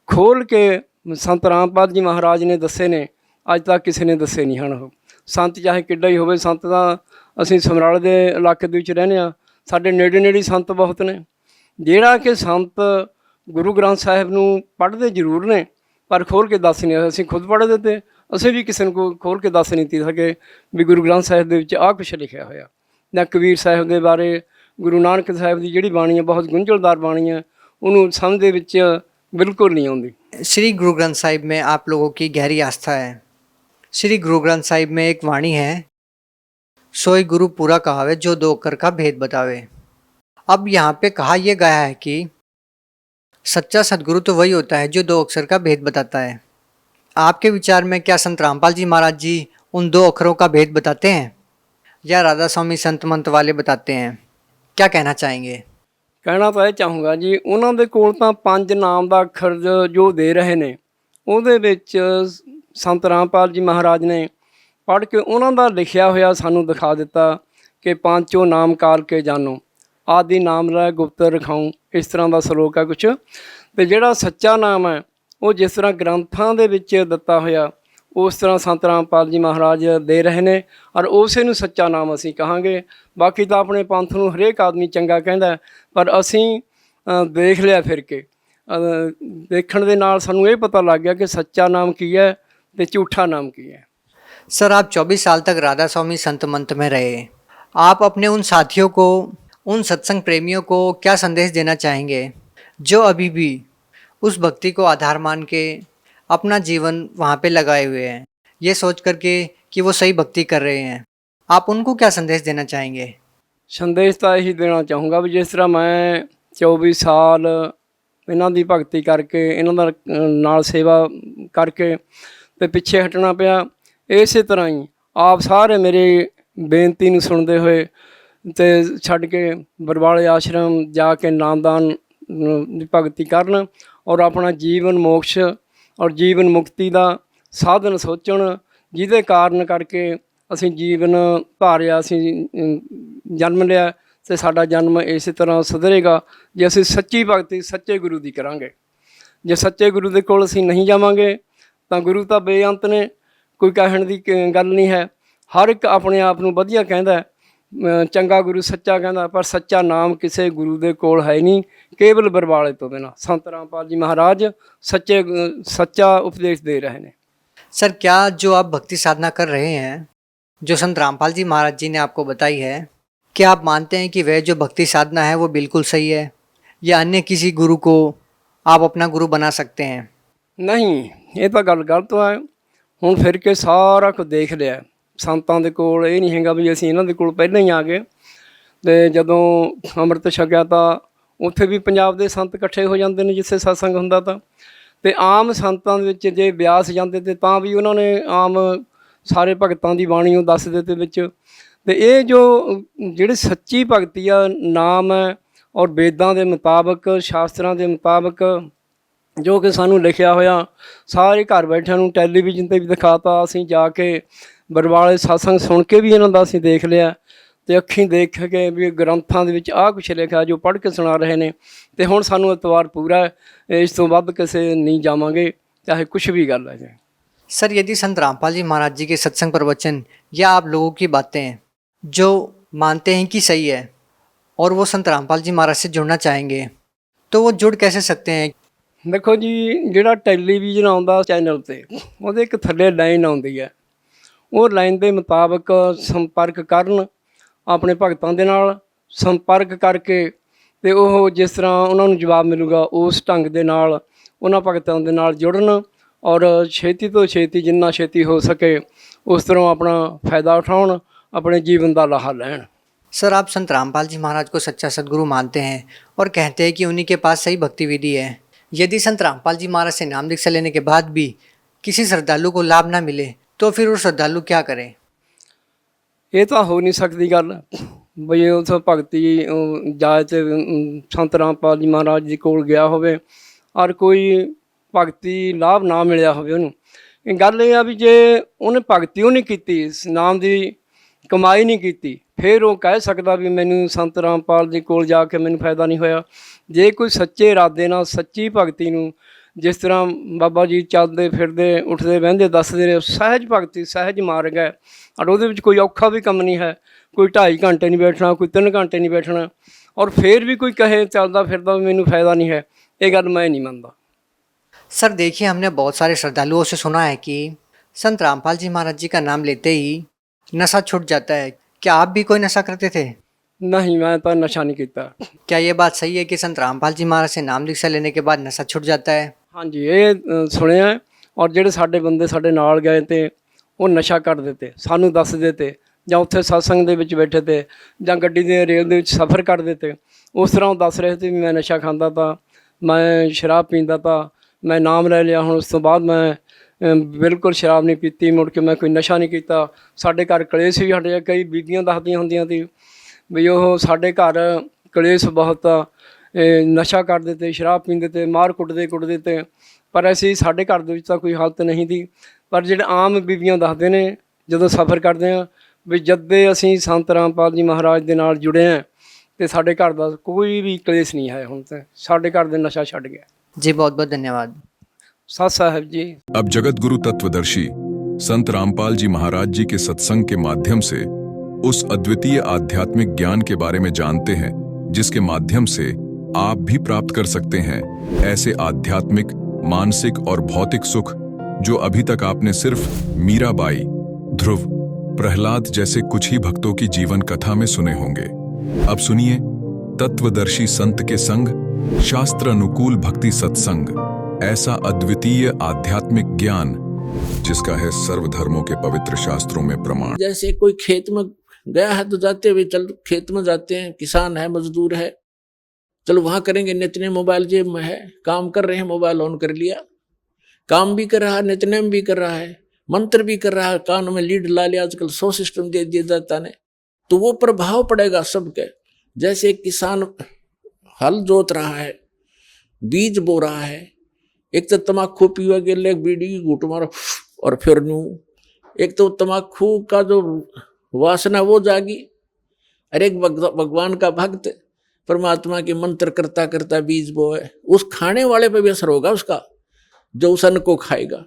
ਖੋਲ੍ਹ ਕੇ ਸੰਤ ਰਾਮਪਾਲ ਜੀ ਮਹਾਰਾਜ ਨੇ ਦੱਸੇ ਨੇ ਅੱਜ ਤੱਕ ਕਿਸੇ ਨੇ ਦੱਸੇ ਨਹੀਂ ਹਨ। ਉਹ ਸੰਤ ਚਾਹੇ ਕਿੱਡਾ ਹੀ ਹੋਵੇ, ਸੰਤ ਤਾਂ ਅਸੀਂ ਸਮਰਾਲੇ ਦੇ ਇਲਾਕੇ ਦੇ ਵਿੱਚ ਰਹਿੰਦੇ ਹਾਂ, ਸਾਡੇ ਨੇੜੇ ਨੇੜੇ ਸੰਤ ਬਹੁਤ ਨੇ। ਜਿਹੜਾ ਕਿ ਸੰਤ ਗੁਰੂ ਗ੍ਰੰਥ ਸਾਹਿਬ ਨੂੰ ਪੜ੍ਹਦੇ ਜ਼ਰੂਰ ਨੇ ਪਰ ਖੋਲ੍ਹ ਕੇ ਦੱਸ ਨਹੀਂ। ਅਸੀਂ ਖੁਦ ਪੜ੍ਹਦੇ ਤੇ ਅਸੀਂ ਵੀ ਕਿਸੇ ਨੂੰ ਖੋਲ੍ਹ ਕੇ ਦੱਸ ਨਹੀਂ ਤੀ ਸਕੇ ਵੀ ਗੁਰੂ ਗ੍ਰੰਥ ਸਾਹਿਬ ਦੇ ਵਿੱਚ ਆਹ ਕੁਛ ਲਿਖਿਆ ਹੋਇਆ। ਜਾਂ ਕਬੀਰ ਸਾਹਿਬ ਦੇ ਬਾਰੇ, ਗੁਰੂ ਨਾਨਕ ਸਾਹਿਬ ਦੀ ਜਿਹੜੀ ਬਾਣੀ ਹੈ ਬਹੁਤ ਗੁੰਝਲਦਾਰ ਬਾਣੀ ਹੈ, ਉਹਨੂੰ ਸਮਝ ਦੇ ਵਿੱਚ ਬਿਲकुल नहीं आती। श्री गुरु ग्रंथ साहिब में आप लोगों की गहरी आस्था है। श्री गुरु ग्रंथ साहिब में एक वाणी है, सोई गुरु पूरा कहावे जो दो अक्षर का भेद बतावे। अब यहाँ पे कहा यह गया है कि सच्चा सदगुरु तो वही होता है जो दो अक्षर का भेद बताता है। आपके विचार में क्या संत रामपाल जी महाराज जी उन दो अक्षरों का भेद बताते हैं या राधा स्वामी संत मंत्र वाले बताते हैं? क्या कहना चाहेंगे? ਕਹਿਣਾ ਤਾਂ ਇਹ ਚਾਹੂੰਗਾ ਜੀ, ਉਹਨਾਂ ਦੇ ਕੋਲ ਤਾਂ 5 ਨਾਮ ਦਾ ਅੱਖਰ ਜੋ ਦੇ ਰਹੇ ਨੇ ਉਹਦੇ ਵਿੱਚ ਸੰਤ ਰਾਮਪਾਲ ਜੀ ਮਹਾਰਾਜ ਨੇ ਪੜ੍ਹ ਕੇ ਉਹਨਾਂ ਦਾ ਲਿਖਿਆ ਹੋਇਆ ਸਾਨੂੰ ਦਿਖਾ ਦਿੱਤਾ ਕਿ ਪਾਂਚੋ ਨਾਮ ਕਾਲ ਕੇ ਜਾਨੋ ਆਦਿ ਨਾਮ ਲੈ ਗੁਪਤ ਰਖਾਉ। ਇਸ ਤਰ੍ਹਾਂ ਦਾ ਸਲੋਕ ਹੈ ਕੁਛ। ਅਤੇ ਜਿਹੜਾ ਸੱਚਾ ਨਾਮ ਹੈ ਉਹ ਜਿਸ ਤਰ੍ਹਾਂ ਗ੍ਰੰਥਾਂ ਦੇ ਵਿੱਚ ਦਿੱਤਾ ਹੋਇਆ ਉਸ ਤਰ੍ਹਾਂ ਸੰਤ ਰਾਮਪਾਲ ਜੀ ਮਹਾਰਾਜ ਦੇ ਰਹੇ ਨੇ ਔਰ ਉਸੇ ਨੂੰ ਸੱਚਾ ਨਾਮ ਅਸੀਂ ਕਹਾਂਗੇ। ਬਾਕੀ ਤਾਂ ਆਪਣੇ ਪੰਥ ਨੂੰ ਹਰੇਕ ਆਦਮੀ ਚੰਗਾ ਕਹਿੰਦਾ, ਪਰ ਅਸੀਂ ਦੇਖ ਲਿਆ ਫਿਰ ਕੇ ਦੇਖਣ ਦੇ ਨਾਲ ਸਾਨੂੰ ਇਹ ਪਤਾ ਲੱਗ ਗਿਆ ਕਿ ਸੱਚਾ ਨਾਮ ਕੀ ਹੈ ਤੇ ਝੂਠਾ ਨਾਮ ਕੀ है। सर आप 24 साल तक राधा स्वामी संत मंत्र में रहे। आप अपने उन साथियों को, उन सत्संग प्रेमियों को क्या संदेश देना चाहेंगे जो अभी भी उस भक्ति को आधार मान के अपना जीवन वहाँ पे लगाए हुए हैं, ये सोच करके कि वो सही भक्ति कर रहे हैं? आप उनको क्या संदेश देना चाहेंगे? संदेश ਤਾਂ ਇਹੀ ਦੇਣਾ ਚਾਹੂੰਗਾ ਵੀ ਜਿਸ ਤਰ੍ਹਾਂ ਮੈਂ 24 ਸਾਲ ਇਹਨਾਂ ਦੀ ਭਗਤੀ ਕਰਕੇ, ਇਹਨਾਂ ਦਾ ਨਾਲ ਸੇਵਾ ਕਰਕੇ ਤੇ ਪਿੱਛੇ ਹਟਣਾ ਪਿਆ, ਇਸੇ ਤਰ੍ਹਾਂ ਹੀ ਆਪ ਸਾਰੇ ਮੇਰੇ ਬੇਨਤੀ ਨੂੰ ਸੁਣਦੇ ਹੋਏ ਤੇ ਛੱਡ ਕੇ ਬਰਵਾਲੇ ਆਸ਼ਰਮ ਜਾ ਕੇ ਨਾਮਦਾਨ ਦੀ ਭਗਤੀ ਕਰਨ ਔਰ ਆਪਣਾ ਜੀਵਨ ਮੋਕਸ਼ ਔਰ ਜੀਵਨ ਮੁਕਤੀ ਦਾ ਸਾਧਨ ਸੋਚਣ, ਜਿਹਦੇ ਕਾਰਨ ਕਰਕੇ ਅਸੀਂ ਜੀਵਨ ਧਾਰਿਆ, ਅਸੀਂ ਜਨਮ ਲਿਆ ਤੇ ਸਾਡਾ ਜਨਮ ਇਸੇ ਤਰ੍ਹਾਂ ਸੁਧਰੇਗਾ ਜੇ ਅਸੀਂ ਸੱਚੀ ਭਗਤੀ ਸੱਚੇ ਗੁਰੂ ਦੀ ਕਰਾਂਗੇ। ਜੇ ਸੱਚੇ ਗੁਰੂ ਦੇ ਕੋਲ ਅਸੀਂ ਨਹੀਂ ਜਾਵਾਂਗੇ ਤਾਂ ਗੁਰੂ ਤਾਂ ਬੇਅੰਤ ਨੇ, ਕੋਈ ਕਹਿਣ ਦੀ ਗੱਲ ਨਹੀਂ ਹੈ। ਹਰ ਇੱਕ ਆਪਣੇ ਆਪ ਨੂੰ ਵਧੀਆ ਕਹਿੰਦਾ ਹੈ, ਚੰਗਾ ਗੁਰੂ ਸੱਚਾ ਕਹਿੰਦਾ, ਪਰ ਸੱਚਾ ਨਾਮ ਕਿਸੇ ਗੁਰੂ ਦੇ ਕੋਲ ਹੈ ਨਹੀਂ, ਕੇਵਲ ਬਰਵਾਲੇ ਤੋਂ ਬਿਨਾਂ। ਸੰਤ ਰਾਮपाल जी महाराज सच्चा उपदेश दे रहे हैं। सर क्या जो आप भक्ति साधना कर रहे हैं, जो संत रामपाल जी महाराज जी ने आपको बताई है, क्या आप मानते हैं कि वह जो भक्ति साधना है वो बिल्कुल सही है, या अन्य किसी गुरु को आप अपना गुरु बना सकते हैं? नहीं, ये तो गल गलत है। हुण फिर के सारा कुछ देख लिया संतां दे कोल, ये नहीं हैगा भी असीं इन्हां दे कोल पहलां ही आ गए। ते जदों ਅੰਮ੍ਰਿਤ ਛਕਿਆ ਤਾਂ ਉੱਥੇ ਵੀ ਪੰਜਾਬ ਦੇ ਸੰਤ ਇਕੱਠੇ ਹੋ ਜਾਂਦੇ ਨੇ ਜਿੱਥੇ ਸਤਸੰਗ ਹੁੰਦਾ ਤਾਂ, ਤੇ ਆਮ ਸੰਤਾਂ ਦੇ ਵਿੱਚ ਜੇ ਬਿਆਸ ਜਾਂਦੇ ਤੇ ਤਾਂ ਵੀ ਉਹਨਾਂ ਨੇ ਆਮ ਸਾਰੇ ਭਗਤਾਂ ਦੀ ਬਾਣੀ ਉਹ ਦੱਸ ਦਿੱਤੇ ਵਿੱਚ। ਤੇ ਇਹ ਜੋ ਜਿਹੜੀ ਸੱਚੀ ਭਗਤੀ ਆ, ਨਾਮ ਹੈ ਔਰ ਵੇਦਾਂ ਦੇ ਮੁਤਾਬਕ, ਸ਼ਾਸਤਰਾਂ ਦੇ ਮੁਤਾਬਕ ਜੋ ਕਿ ਸਾਨੂੰ ਲਿਖਿਆ ਹੋਇਆ ਸਾਰੇ ਘਰ ਬੈਠਿਆਂ ਨੂੰ ਟੈਲੀਵਿਜ਼ਨ 'ਤੇ ਵੀ ਦਿਖਾਤਾ। ਅਸੀਂ ਜਾ ਕੇ ਬਰਵਾਲੇ ਸਤਸੰਗ ਸੁਣ ਕੇ ਵੀ ਇਹਨਾਂ ਦਾ ਅਸੀਂ ਦੇਖ ਲਿਆ ਤੇ ਅੱਖੀਂ ਦੇਖ ਕੇ ਵੀ ਗ੍ਰੰਥਾਂ ਦੇ ਵਿੱਚ ਆਹ ਕੁਛ ਲਿਖਿਆ ਜੋ ਪੜ੍ਹ ਕੇ ਸੁਣਾ ਰਹੇ ਨੇ। ਤੇ ਹੁਣ ਸਾਨੂੰ ਇਤਵਾਰ ਪੂਰਾ ਹੈ, ਇਸ ਤੋਂ ਵੱਧ ਕਿਸੇ ਨਹੀਂ ਜਾਵਾਂਗੇ ਚਾਹੇ ਕੁਛ ਵੀ ਗੱਲ ਹੈ। सर यदि संत रामपाल जी महाराज जी के सत्संग प्रवचन या आप लोगों की बातें जो मानते हैं कि सही है और वो संत रामपाल जी महाराज से जुड़ना चाहेंगे तो वो जुड़ कैसे सकते हैं? ਦੇਖੋ ਜੀ, ਜਿਹੜਾ ਟੈਲੀਵਿਜ਼ਨ ਆਉਂਦਾ ਚੈਨਲ 'ਤੇ ਉਹਦੇ ਇੱਕ ਥੱਲੇ ਲਾਈਨ ਆਉਂਦੀ ਹੈ, ਉਹ ਲਾਈਨ ਦੇ ਮੁਤਾਬਕ ਸੰਪਰਕ ਕਰਨ, ਆਪਣੇ ਭਗਤਾਂ ਦੇ ਨਾਲ ਸੰਪਰਕ ਕਰਕੇ ਤੇ ਉਹ ਜਿਸ ਤਰ੍ਹਾਂ ਉਹਨਾਂ ਨੂੰ ਜਵਾਬ ਮਿਲੂਗਾ ਉਸ ਢੰਗ ਦੇ ਨਾਲ ਉਹਨਾਂ ਭਗਤਾਂ ਦੇ ਨਾਲ ਜੁੜਨ ਔਰ ਛੇਤੀ ਤੋਂ ਛੇਤੀ ਜਿੰਨਾ ਛੇਤੀ ਹੋ ਸਕੇ ਉਸ ਤਰ੍ਹਾਂ ਆਪਣਾ ਫਾਇਦਾ ਉਠਾਉਣ, ਆਪਣੇ ਜੀਵਨ ਦਾ ਲਾਹਾ ਲੈਣ। सर आप संत रामपाल जी महाराज को सच्चा सदगुरु मानते हैं और कहते हैं कि उन्हीं के पास सही भक्ति विधि है। यदि संत रामपाल जी महाराज से नाम दीक्षा लेने के बाद भी किसी श्रद्धालु को लाभ ना मिले तो फिर वो श्रद्धालु क्या करे? ਇਹ ਤਾਂ ਹੋ ਨਹੀਂ ਸਕਦੀ ਗੱਲ ਬਈ ਉਸ ਭਗਤੀ ਜਾਏ ਤੇ ਸੰਤ ਰਾਮਪਾਲ ਜੀ ਮਹਾਰਾਜ ਜੀ ਕੋਲ ਗਿਆ ਹੋਵੇ ਔਰ ਕੋਈ ਭਗਤੀ ਲਾਭ ਨਾ ਮਿਲਿਆ ਹੋਵੇ ਉਹਨੂੰ। ਇਹ ਗੱਲ ਇਹ ਆ ਵੀ ਜੇ ਉਹਨੇ ਭਗਤੀ ਉਹ ਨਹੀਂ ਕੀਤੀ, ਨਾਮ ਦੀ ਕਮਾਈ ਨਹੀਂ ਕੀਤੀ, ਫਿਰ ਉਹ ਕਹਿ ਸਕਦਾ ਵੀ ਮੈਨੂੰ ਸੰਤ ਰਾਮਪਾਲ ਜੀ ਕੋਲ ਜਾ ਕੇ ਮੈਨੂੰ ਫਾਇਦਾ ਨਹੀਂ ਹੋਇਆ। ਜੇ ਕੋਈ ਸੱਚੇ ਇਰਾਦੇ ਨਾਲ ਸੱਚੀ ਭਗਤੀ ਨੂੰ, ਜਿਸ ਤਰ੍ਹਾਂ ਬਾਬਾ ਜੀ ਚੱਲਦੇ ਫਿਰਦੇ ਉੱਠਦੇ ਬਹਿੰਦੇ ਦੱਸਦੇ ਰਹੇ, ਸਹਿਜ ਭਗਤੀ ਸਹਿਜ ਮਾਰਗ ਹੈ ਔਰ ਉਹਦੇ ਵਿੱਚ ਕੋਈ ਔਖਾ ਵੀ ਕੰਮ ਨਹੀਂ ਹੈ, ਕੋਈ 2.5 ਘੰਟੇ ਨਹੀਂ ਬੈਠਣਾ, ਕੋਈ 3 ਘੰਟੇ ਨਹੀਂ ਬੈਠਣਾ, ਔਰ ਫਿਰ ਵੀ ਕੋਈ ਕਹੇ ਚੱਲਦਾ ਫਿਰਦਾ ਵੀ ਮੈਨੂੰ ਫਾਇਦਾ ਨਹੀਂ ਹੈ, ਇਹ ਗੱਲ ਮੈਂ ਨਹੀਂ ਮੰਨਦਾ। सर देखिए, हमने बहुत सारे श्रद्धालुओं से सुना है कि संत रामपाल जी महाराज जी का नाम लेते ही नशा छूट जाता है। क्या आप भी कोई नशा करते थे? नहीं, मैं तो नशा नहीं किया। क्या ये बात सही है कि संत रामपाल जी महाराज से नाम दीक्षा लेने के बाद नशा छूट जाता है? हाँ जी, ये सुनिया है। और ਜਿਹੜੇ ਸਾਡੇ ਬੰਦੇ ਸਾਡੇ ਨਾਲ ਗਏ ਤੇ ਉਹ ਨਸ਼ਾ ਕਰਦੇ ਤੇ ਸਾਨੂੰ ਦੱਸਦੇ ਤੇ, ਜਾਂ ਉੱਥੇ ਸਤਸੰਗ ਦੇ ਵਿੱਚ ਬੈਠੇ ਤੇ, ਜਾਂ ਗੱਡੀ ਦੇ ਰੇਲ ਦੇ ਵਿੱਚ ਸਫ਼ਰ ਕਰਦੇ ਤੇ, ਉਸ ਤਰ੍ਹਾਂ ਉਹ ਦੱਸ ਰਹੇ ਸੀ ਵੀ ਮੈਂ ਨਸ਼ਾ ਖਾਂਦਾ ਤਾਂ, ਮੈਂ ਸ਼ਰਾਬ ਪੀਂਦਾ ਤਾਂ, ਮੈਂ ਨਾਮ ਲੈ ਲਿਆ, ਹੁਣ ਉਸ ਤੋਂ ਬਾਅਦ ਮੈਂ ਬਿਲਕੁਲ ਸ਼ਰਾਬ ਨਹੀਂ ਪੀਤੀ, ਮੁੜ ਕੇ ਮੈਂ ਕੋਈ ਨਸ਼ਾ ਨਹੀਂ ਕੀਤਾ। ਸਾਡੇ ਘਰ ਕਲੇਸ਼ ਵੀ ਸਾਡੇ ਕਈ ਬੀਬੀਆਂ ਦੱਸਦੀਆਂ ਹੁੰਦੀਆਂ ਸੀ ਵੀ ਉਹ ਸਾਡੇ ਘਰ ਕਲੇਸ਼ ਬਹੁਤ ਨਸ਼ਾ ਕਰਦੇ ਤੇ, ਸ਼ਰਾਬ ਪੀਂਦੇ ਤੇ, ਮਾਰ ਕੁੱਟਦੇ ਤੇ, ਪਰ ਅਸੀਂ ਸਾਡੇ ਘਰ ਦੇ ਵਿੱਚ ਤਾਂ ਕੋਈ ਹਾਲਤ ਨਹੀਂ ਸੀ। ਪਰ ਜਿਹੜੇ ਆਮ ਬੀਬੀਆਂ ਦੱਸਦੇ ਨੇ ਜਦੋਂ ਸਫ਼ਰ ਕਰਦੇ ਹਾਂ ਵੀ ਜਦ ਅਸੀਂ ਸੰਤ ਰਾਮਪਾਲ ਜੀ ਮਹਾਰਾਜ ਦੇ ਨਾਲ ਜੁੜੇ ਹਾਂ ਤੇ ਸਾਡੇ ਘਰ ਦਾ ਕੋਈ ਵੀ ਕਲੇਸ਼ ਨਹੀਂ ਹੈ। ਹੁਣ ਤਾਂ ਸਾਡੇ ਘਰ ਦੇ ਨਸ਼ਾ ਛੱਡ ਗਿਆ। जी बहुत बहुत धन्यवाद। सत साहब जी। अब जगत गुरु तत्वदर्शी संत रामपाल जी महाराज जी के सत्संग के माध्यम से उस अद्वितीय आध्यात्मिक ज्ञान के बारे में जानते हैं जिसके माध्यम से आप भी प्राप्त कर सकते हैं ऐसे आध्यात्मिक, मानसिक और भौतिक सुख जो अभी तक आपने सिर्फ मीराबाई, ध्रुव, प्रहलाद जैसे कुछ ही भक्तों की जीवन कथा में सुने होंगे। अब सुनिए तत्वदर्शी संत के संग शास्त्र अनुकूल भक्ति सत्संग, ऐसा अद्वितीय आध्यात्मिक ज्ञान जिसका है सर्वधर्मों के पवित्र शास्त्रों में प्रमाण। जैसे कोई खेत में गया है तो जाते हुए चल खेत में जाते हैं, किसान है, मजदूर है, चलो वहां करेंगे, नित्य मोबाइल जेब में है, काम कर रहे हैं, मोबाइल ऑन कर लिया, काम भी कर रहा है, नित्यनेम भी कर रहा है, मंत्र भी कर रहा है, कान में लीड ला लिया, आजकल 100 सिस्टम दे दिया जाता है, तो वो प्रभाव पड़ेगा सबके। जैसे किसान हल जोत रहा है, बीज बो रहा है, एक तो तम्बाकू पीवा के लिए बीड़ी घूट मारो और फिर न्यू, एक तो तम्बाकू का जो वासना वो जागी, हर एक भगवान का भक्त परमात्मा के मंत्र करता करता बीज बोए, उस खाने वाले पे भी असर होगा उसका, जो उस अन्न को खाएगा।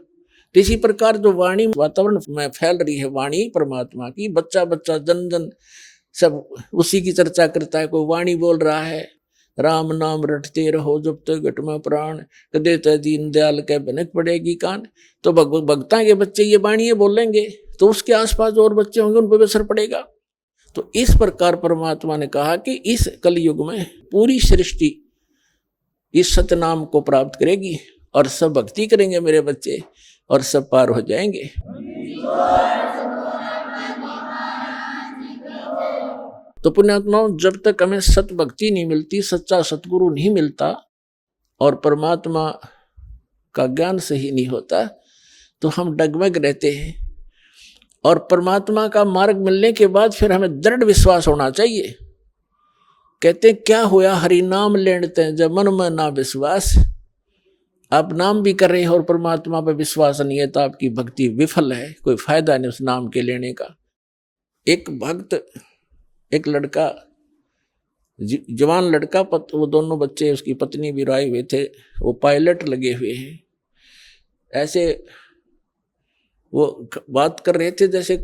तो इसी प्रकार जो वाणी वातावरण में फैल रही है, वाणी परमात्मा की, बच्चा बच्चा जन जन सब उसी की चर्चा करता है। कोई वाणी बोल रहा है, राम नाम रटते रहो जब तक घट में प्राण, कदे त दीन दयाल के बनक पड़ेगी कान। तो भक्ता के बच्चे ये वाणी बोलेंगे तो उसके आसपास जो और बच्चे होंगे उन पर भी असर पड़ेगा। तो इस प्रकार परमात्मा ने कहा कि इस कलयुग में पूरी सृष्टि इस सतनाम को प्राप्त करेगी और सब भक्ति करेंगे मेरे बच्चे और सब पार हो जाएंगे। तो पुण्यात्माओं, जब तक हमें सत भक्ति नहीं मिलती, सच्चा सतगुरु नहीं मिलता और परमात्मा का ज्ञान सही नहीं होता, तो हम डगमग रहते हैं। और परमात्मा का मार्ग मिलने के बाद फिर हमें दृढ़ विश्वास होना चाहिए। कहते क्या होया हरि नाम लेते जब मन में ना विश्वास। आप नाम भी कर रहे हैं और परमात्मा पर विश्वास नहीं है तो आपकी भक्ति विफल है, कोई फायदा नहीं उस नाम के लेने का। एक भक्त, एक लड़का, जवान लड़का, वो दोनों बच्चे, उसकी पत्नी भी आए हुए थे, वो पायलट लगे हुए हैं। ऐसे वो बात कर रहे थे, जैसे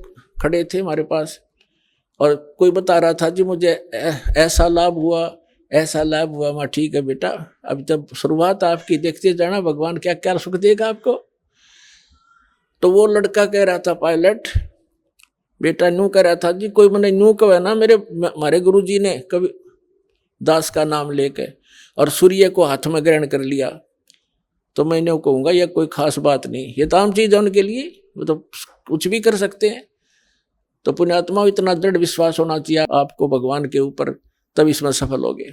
खड़े थे हमारे पास, और कोई बता रहा था जी मुझे ऐसा लाभ हुआ, ऐसा लाभ हुआ। मैं ठीक है बेटा, अभी तब शुरुआत आपकी, देखते जाना भगवान क्या क्या सुख देगा आपको। तो वो लड़का कह रहा था, पायलट बेटा न्यू कह रहा था जी, कोई मैंने न्यू कहा ना, हमारे गुरुजी ने कभी दास का नाम लेके और सूर्य को हाथ में ग्रहण कर लिया, तो मैं इन्हें कहूँगा यह कोई खास बात नहीं, ये तो आम चीज़ है उनके लिए, वो तो कुछ भी कर सकते हैं। तो पुण्यात्मा, इतना दृढ़ विश्वास होना चाहिए आपको भगवान के ऊपर, तब इसमें सफल होगे।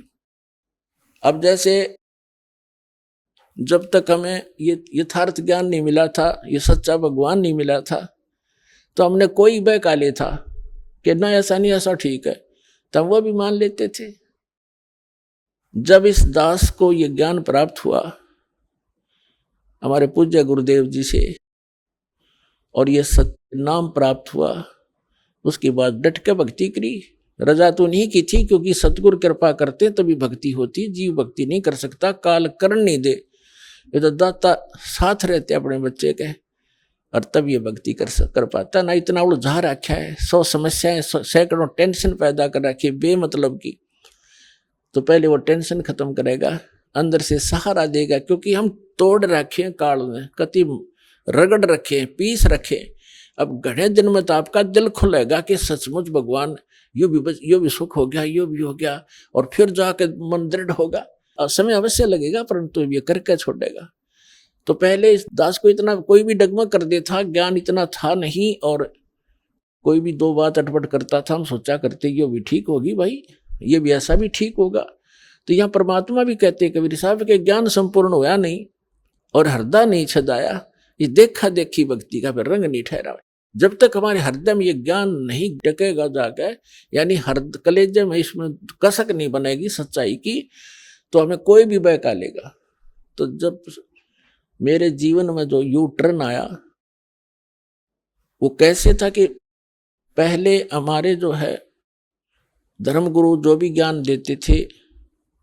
अब जैसे जब तक हमें ये यथार्थ ज्ञान नहीं मिला था, ये सच्चा भगवान नहीं मिला था, तो हमने कोई बहकाले था कि ना ऐसा नहीं, ऐसा ठीक है, तब वो भी मान लेते थे। जब इस दास को ये ज्ञान प्राप्त हुआ हमारे पूज्य गुरुदेव जी से और ये सत्य नाम प्राप्त हुआ, उसके बाद डट के भक्ति करी। रजा तो नहीं की थी, क्योंकि सतगुरु कृपा करते तभी भक्ति होती, जीव भक्ति नहीं कर सकता, काल करण नहीं दे। ये तो दाता साथ रहते अपने बच्चे के, और तब ये भक्ति कर पाता ना। इतना उलझा रखा है, 100 समस्याएं, सैकड़ों टेंशन पैदा कर रखी है बेमतलब की। तो पहले वो टेंशन खत्म करेगा, अंदर से सहारा देगा, क्योंकि हम तोड़ रखे हैं काल में, कति रगड़ रखे, पीस रखे। अब घने दिन में तो आपका दिल खुलेगा कि सचमुच भगवान यो भी सुख हो गया, यो भी हो गया, और फिर जाके मन दृढ़ होगा। समय अवश्य लगेगा, परंतु ये करके छोड़ेगा। तो पहले इस दास को इतना कोई भी डगमग कर देता, ज्ञान इतना था नहीं, और कोई भी दो बात अटपट करता था, हम सोचा करते ये भी ठीक होगी भाई, ये भी ऐसा भी ठीक होगा। तो यहाँ परमात्मा भी कहते कबीर साहब के ज्ञान संपूर्ण होया नहीं और हृदय नहीं छदाया, ये देखा देखी भक्ति का फिर रंग नहीं ठहरा। जब तक हमारे हृदय में ये ज्ञान नहीं टकेगा जाकर, यानी कलेजे में इसमें कसक नहीं बनेगी सच्चाई की, तो हमें कोई भी बहका लेगा। तो जब मेरे जीवन में जो यू टर्न आया, वो कैसे था कि पहले हमारे जो है धर्मगुरु जो भी ज्ञान देते थे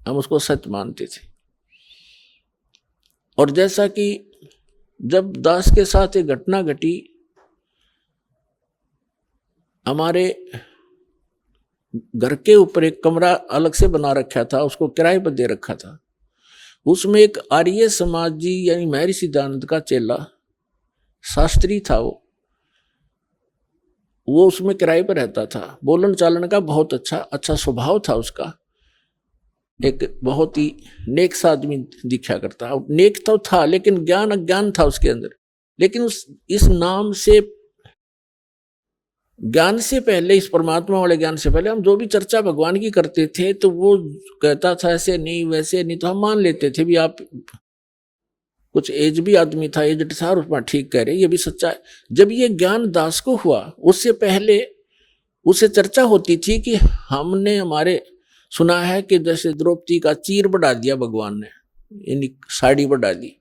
हम उसको सत्य मानते थे। और जैसा कि जब दास के साथ एक घटना घटी, हमारे घर के ऊपर एक कमरा अलग से बना रखा था, उसको किराए पर दे रखा था। उसमें एक आर्य समाजी यानी महर्षि दयानंद का चेला शास्त्री था, वो उसमें किराए पर रहता था। बोलन चालन का बहुत अच्छा स्वभाव था उसका, एक बहुत ही नेक सा आदमी दिखा करता। नेक तो था लेकिन ज्ञान अज्ञान था उसके अंदर। लेकिन इस नाम से, ज्ञान से पहले, इस परमात्मा वाले ज्ञान से पहले हम जो भी चर्चा भगवान की करते थे तो वो कहता था ऐसे नहीं वैसे नहीं, तो हम मान लेते थे भी आप कुछ एज भी आदमी था, एजड था, और उसमें ठीक कह रहे, ये भी सच्चा है। जब ये ज्ञान दास को हुआ उससे पहले उससे चर्चा होती थी कि हमने हमारे सुना है कि जैसे द्रौपदी का चीर बढ़ा दिया भगवान ने, यानी साड़ी बढ़ा दी।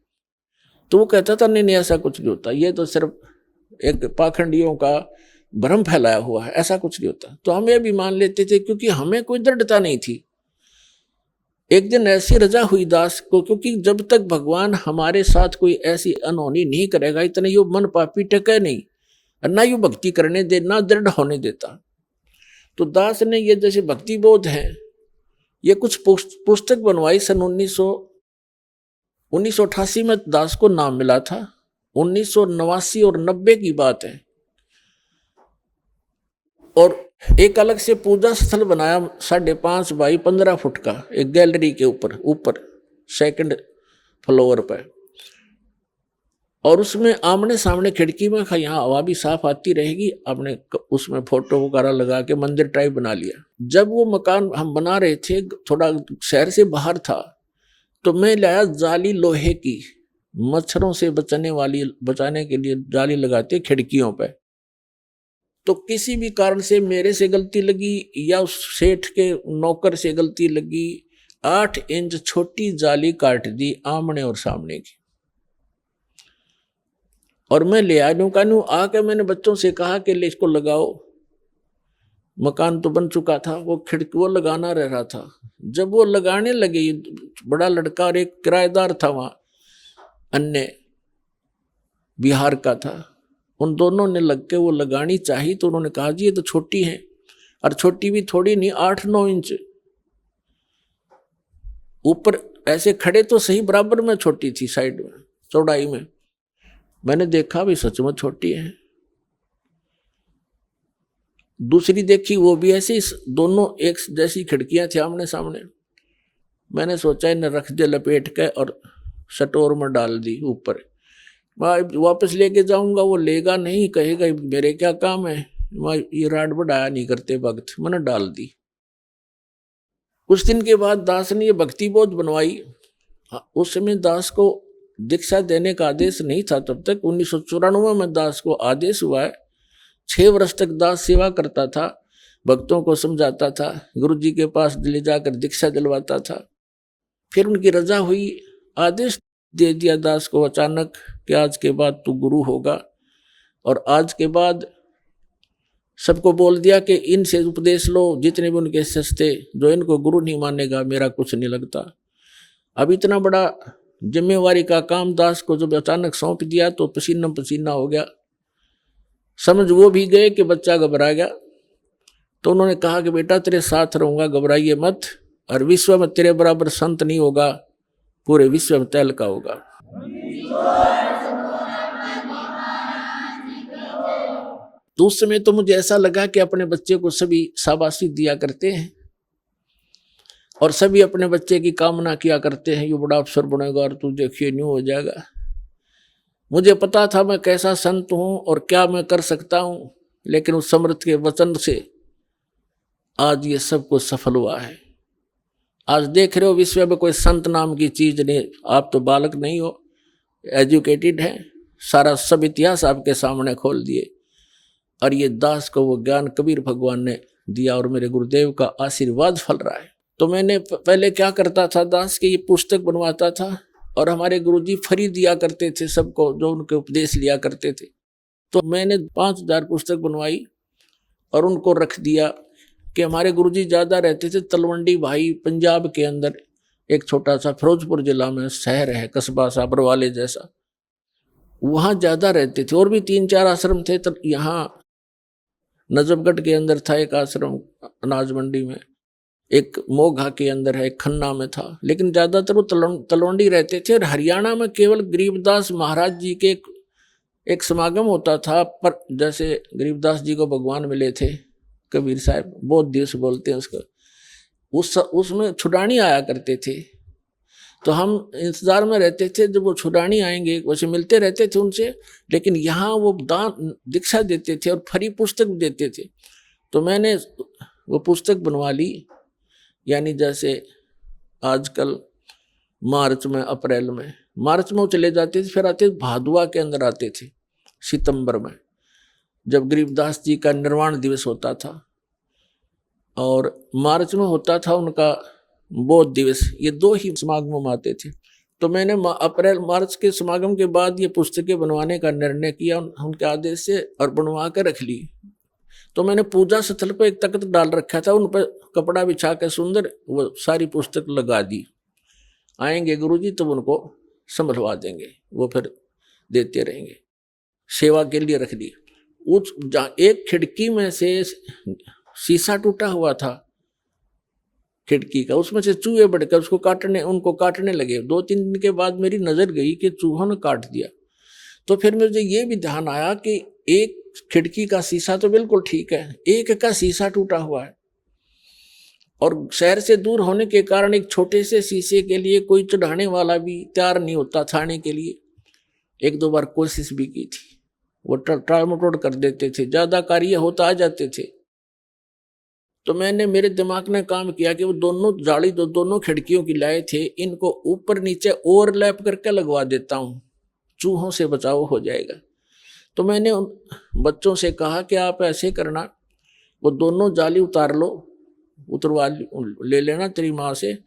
तो वो कहता था नहीं ऐसा कुछ नहीं होता, ये तो सिर्फ एक पाखंडियों का भ्रम फैलाया हुआ है, ऐसा कुछ नहीं होता। तो हम ये भी मान लेते थे, क्योंकि हमें कोई दृढ़ता नहीं थी। एक दिन ऐसी रजा हुई दास को, क्योंकि जब तक भगवान हमारे साथ कोई ऐसी अनहोनी नहीं करेगा, इतने यो मन पापी टके नहीं, ना यू भक्ति करने दे, ना दृढ़ होने देता। तो दास ने ये जैसे भक्ति बोध है, ये कुछ पुस्तक बनवाई सन 1988 में दास को नाम मिला था। 1989 और 90 की बात है। और एक अलग से पूजा स्थल बनाया 5.5 बाई 15 फुट का, एक गैलरी के ऊपर सेकंड फ्लोर पर। और उसमें आमने सामने खिड़की में यहाँ हवा भी साफ आती रहेगी, आपने उसमें फोटो वगैरह लगा के मंदिर टाइप बना लिया। जब वो मकान हम बना रहे थे, थोड़ा शहर से बाहर था, तो मैं लाया जाली लोहे की, मच्छरों से बचाने के लिए जाली लगाते खिड़कियों पे। तो किसी भी कारण से मेरे से गलती लगी या उस सेठ के नौकर से गलती लगी, 8 इंच छोटी जाली काट दी आमने और सामने की। और मैं ले आया आके मैंने बच्चों से कहा कि ले इसको लगाओ। मकान तो बन चुका था, वो खिड़की वो लगाना रह रहा था। जब वो लगाने लगे, बड़ा लड़का और एक किराएदार था वहां, अन्य बिहार का था, उन दोनों ने लग के वो लगानी चाहिए। तो उन्होंने कहा जी ये तो छोटी है, और छोटी भी थोड़ी नहीं, 8-9 इंच ऊपर ऐसे खड़े तो सही, बराबर में छोटी थी, साइड में चौड़ाई में। मैंने देखा भी सच में छोटी है। दूसरी देखी, वो भी ऐसी, दोनों एक जैसी खिड़कियां थी आमने सामने। मैंने सोचा इन्हें रख दे लपेट के और स्टोर में डाल दी ऊपर। वापस लेके जाऊंगा, वो लेगा नहीं, कहेगा मेरे क्या काम है, ये राड बढ़ाया नहीं करते वक्त, मैंने डाल दी। कुछ दिन के बाद दास ने ये भक्ति बोध बनवाई। उस समय दास को दीक्षा देने का आदेश नहीं था तब तक। 1994 में दास को आदेश हुआ है। 6 वर्ष तक दास सेवा करता था, भक्तों को समझाता था, गुरु जी के पास ले जाकर दीक्षा दिलवाता था। फिर उनकी रजा हुई, आदेश दे दिया दास को अचानक कि आज के बाद तू गुरु होगा। और आज के बाद सबको बोल दिया कि इनसे उपदेश लो, जितने भी उनके सस्ते, जो इनको गुरु नहीं मानेगा मेरा कुछ नहीं लगता। अब इतना बड़ा जिम्मेवारी का काम दास को जब अचानक सौंप दिया तो पसीना पसीना हो गया। समझ वो भी गए कि बच्चा घबरा गया। तो उन्होंने कहा कि बेटा तेरे साथ रहूंगा, घबराइए मत, और विश्व में तेरे बराबर संत नहीं होगा, पूरे विश्व में तैल का होगा। तो उस समय तो मुझे ऐसा लगा कि अपने बच्चे को सभी शाबाशी दिया करते हैं और सभी अपने बच्चे की कामना किया करते हैं, ये बड़ा अफसर बनेगा और तू देखिए न्यू हो जाएगा। मुझे पता था मैं कैसा संत हूं और क्या मैं कर सकता हूं, लेकिन उस समर्थ के वचन से आज ये सब कुछ सफल हुआ है। आज देख रहे हो विश्व में कोई संत नाम की चीज नहीं। आप तो बालक नहीं हो, एजुकेटेड हैं, सारा सब इतिहास आपके सामने खोल दिए। और ये दास को वो ज्ञान कबीर भगवान ने दिया और मेरे गुरुदेव का आशीर्वाद फल रहा है। तो मैंने पहले क्या करता था, दास की ये पुस्तक बनवाता था और हमारे गुरुजी फ्री दिया करते थे सबको जो उनके उपदेश लिया करते थे। तो मैंने 5000 पुस्तक बनवाई और उनको रख दिया कि हमारे गुरुजी ज़्यादा रहते थे तलवंडी भाई, पंजाब के अंदर एक छोटा सा फिरोजपुर जिला में शहर है, कस्बा सा बरवाले जैसा, वहाँ ज़्यादा रहते थे। और भी 3-4 आश्रम थे। तो यहाँ नजफगढ़ के अंदर था एक आश्रम, अनाज मंडी में, एक मोघा के अंदर है, एक खन्ना में था, लेकिन ज़्यादातर वो तलवंडी रहते थे। और हरियाणा में केवल गरीबदास महाराज जी के एक समागम होता था। पर जैसे गरीबदास जी को भगवान मिले थे, कबीर साहब, बहुत दिवस बोलते हैं उसका, उसमें छुड़ानी आया करते थे। तो हम इंतजार में रहते थे जब वो छुड़ानी आएंगे, वैसे मिलते रहते थे उनसे, लेकिन यहाँ वो दान दीक्षा देते थे और फ्री पुस्तक देते थे। तो मैंने वो पुस्तक बनवा ली। यानी जैसे आजकल मार्च में, अप्रैल में, मार्च में वो चले जाते थे, फिर आते भादुआ के अंदर आते थे सितंबर में, जब गरीबदास जी का निर्वाण दिवस होता था, और मार्च में होता था उनका बोध दिवस। ये 2 ही समागम आते थे। तो मैंने अप्रैल मार्च के समागम के बाद ये पुस्तकें बनवाने का निर्णय किया उनके आदेश से, और बनवा कर रख ली। तो मैंने पूजा स्थल पर एक तख्त डाल रखा था, उन पर कपड़ा बिछा के सुंदर वो सारी पुस्तक लगा दी। आएंगे गुरुजी तब उनको संभलवा देंगे, वो फिर देते रहेंगे। सेवा के लिए रख दी। उस एक खिड़की में से शीशा टूटा हुआ था खिड़की का, उसमें से चूहे बढ़कर उनको काटने लगे। 2-3 दिन के बाद मेरी नजर गई कि चूहों ने काट दिया। तो फिर मुझे ये भी ध्यान आया कि एक खिड़की का शीशा तो बिल्कुल ठीक है, एक का शीशा टूटा हुआ है, और शहर से दूर होने के कारण एक छोटे से शीशे के लिए कोई चढ़ाने वाला भी तैयार नहीं होता छाने के लिए। 1-2 बार कोशिश भी की थी, वो टालमटोल कर देते थे, ज्यादा कार्य होता आ जाते थे। तो मेरे दिमाग ने काम किया कि वो दोनों जाली दोनों खिड़कियों की लाए थे, इनको ऊपर नीचे ओवरलैप करके लगवा देता हूँ, चूहों से बचाव हो जाएगा। तो मैंने उन बच्चों से कहा कि आप ऐसे करना, वो दोनों जाली उतार लो, उतरवा ले लेना तेरी माँ से,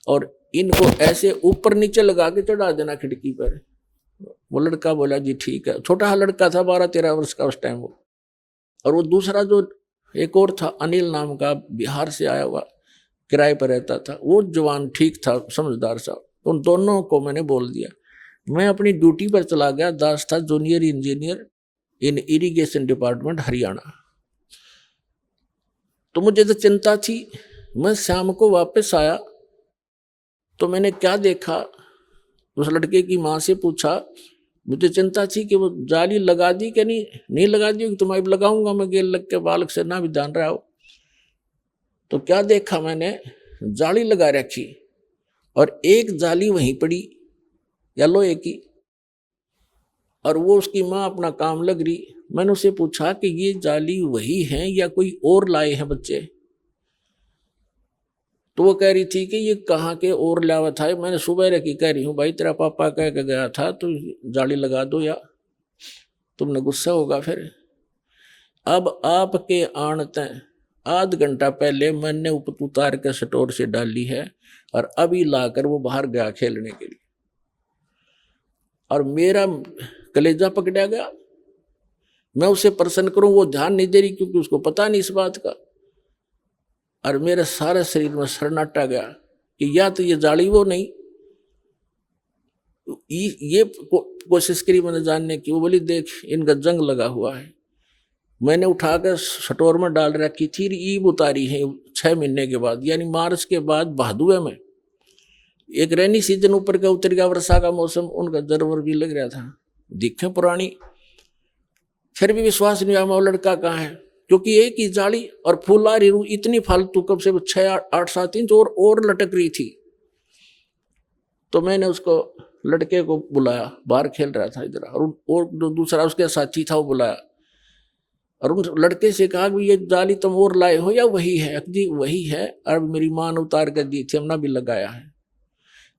और इनको ऐसे ऊपर नीचे लगा के चढ़ा देना खिड़की पर। वो लड़का बोला जी ठीक है। छोटा लड़का था, 12-13 वर्ष का उस टाइम वो। और वो दूसरा जो एक और था अनिल नाम का, बिहार से आया हुआ, किराए पर रहता था, वो जवान ठीक था, समझदार सा। उन दोनों को मैंने बोल दिया। मैं अपनी ड्यूटी पर चला गया। दास था जूनियर इंजीनियर इन इरिगेशन डिपार्टमेंट हरियाणा। तो मुझे तो चिंता थी। मैं शाम को वापस आया तो मैंने क्या देखा, उस लड़के की माँ से पूछा। मुझे चिंता थी कि वो जाली लगा दी कि नहीं लगा दी, कि तुम्हारी लगाऊंगा मैं, गेल लग के बालक से ना भी जान रहा हो। तो क्या देखा मैंने, जाली लगा रखी और एक जाली वहीं पड़ी या लोहे की, और वो उसकी माँ अपना काम लग रही। मैंने उसे पूछा कि ये जाली वही है या कोई और लाए हैं बच्चे? तो वो कह रही थी कि ये कहाँ के और लावा था। मैंने सुबह रखी, कह रही हूँ भाई तेरा पापा कह के गया था तो जाली लगा दो, या तुमने गुस्सा होगा फिर। अब आपके आनते आध घंटा पहले मैंने उतार के स्टोर से डाली है, और अभी लाकर वो बाहर गया खेलने के लिए, और मेरा कलेजा पकड़ा गया। मैं उसे प्रसन्न करूं, वो ध्यान नहीं दे रही, क्योंकि उसको पता नहीं इस बात का। और मेरे सारे शरीर में सन्नाटा गया कि या तो ये जाली वो नहीं, ये कोशिश करी मैंने जानने की। वो बोली देख इनका जंग लगा हुआ है। मैंने उठा कर स्टोर में डाल रखी थी, ईब उतारी है 6 महीने के बाद, यानी मार्च के बाद भादुए में। एक रेनी सीजन ऊपर का उतर गया, वर्षा का मौसम, उनका जरवर भी लग रहा था, दिखे पुरानी। फिर भी विश्वास नहीं आया वो लड़का कहाँ है, क्योंकि एक ही जाली और फूल आ रही, इतनी फालतू, कब से 6-8-7 इंच और लटक रही थी। तो मैंने उसको लड़के को बुलाया, बाहर खेल रहा था इधर, और जो दूसरा उसके साथी था वो बुलाया, और उन लड़के से कहा कि ये जाली तुम और लाए हो या वही है? जी वही है, और मेरी माँ ने उतार कर दी थी, हमने भी लगाया है।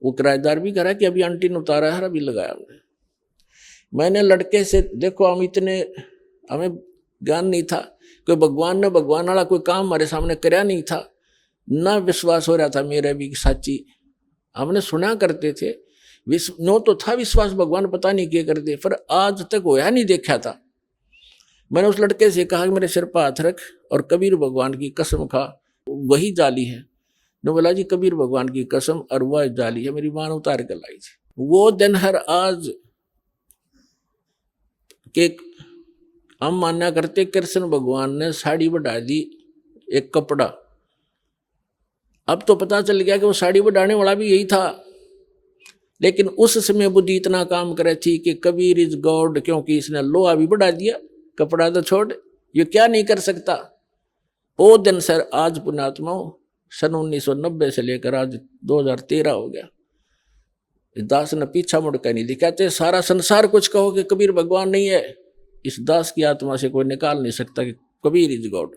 वो किराएदार भी कह रहा है कि अभी आंटी ने उतारा है, अभी लगाया हमने। मैंने लड़के से, देखो हमें ज्ञान नहीं था, कोई भगवान वाला कोई काम हमारे सामने करया नहीं था, ना विश्वास हो रहा था मेरा भी साची। हमने सुना करते थे, नो तो था विश्वास, भगवान पता नहीं क्या करते, पर आज तक होया नहीं देखा था। मैंने उस लड़के से कहा कि मेरे सिर पर हाथ रख और कबीर भगवान की कसम खा, वही जाली है। ने बोला जी कबीर भगवान की कसम, और वह जाली है, मेरी मां ने उतार कर लाई थी। वो दिन हर आज के हम मान्या करते कृष्ण भगवान ने साड़ी बढ़ा दी एक कपड़ा। अब तो पता चल गया कि वो साड़ी बढ़ाने वाला भी यही था, लेकिन उस समय बुद्धि इतना काम करे थी कि कबीर इज गॉड, क्योंकि इसने लोहा भी बढ़ा दिया, कपड़ा तो छोड़, ये क्या नहीं कर सकता। वो दिन सर आज पुण्यात्मा सन 1990 से लेकर आज 2013 हो गया, दास ने पीछा मुड़कर नहीं दिखाते। सारा संसार कुछ कहो कि कबीर भगवान नहीं है, इस दास की आत्मा से कोई निकाल नहीं सकता कि कबीर इज गॉड।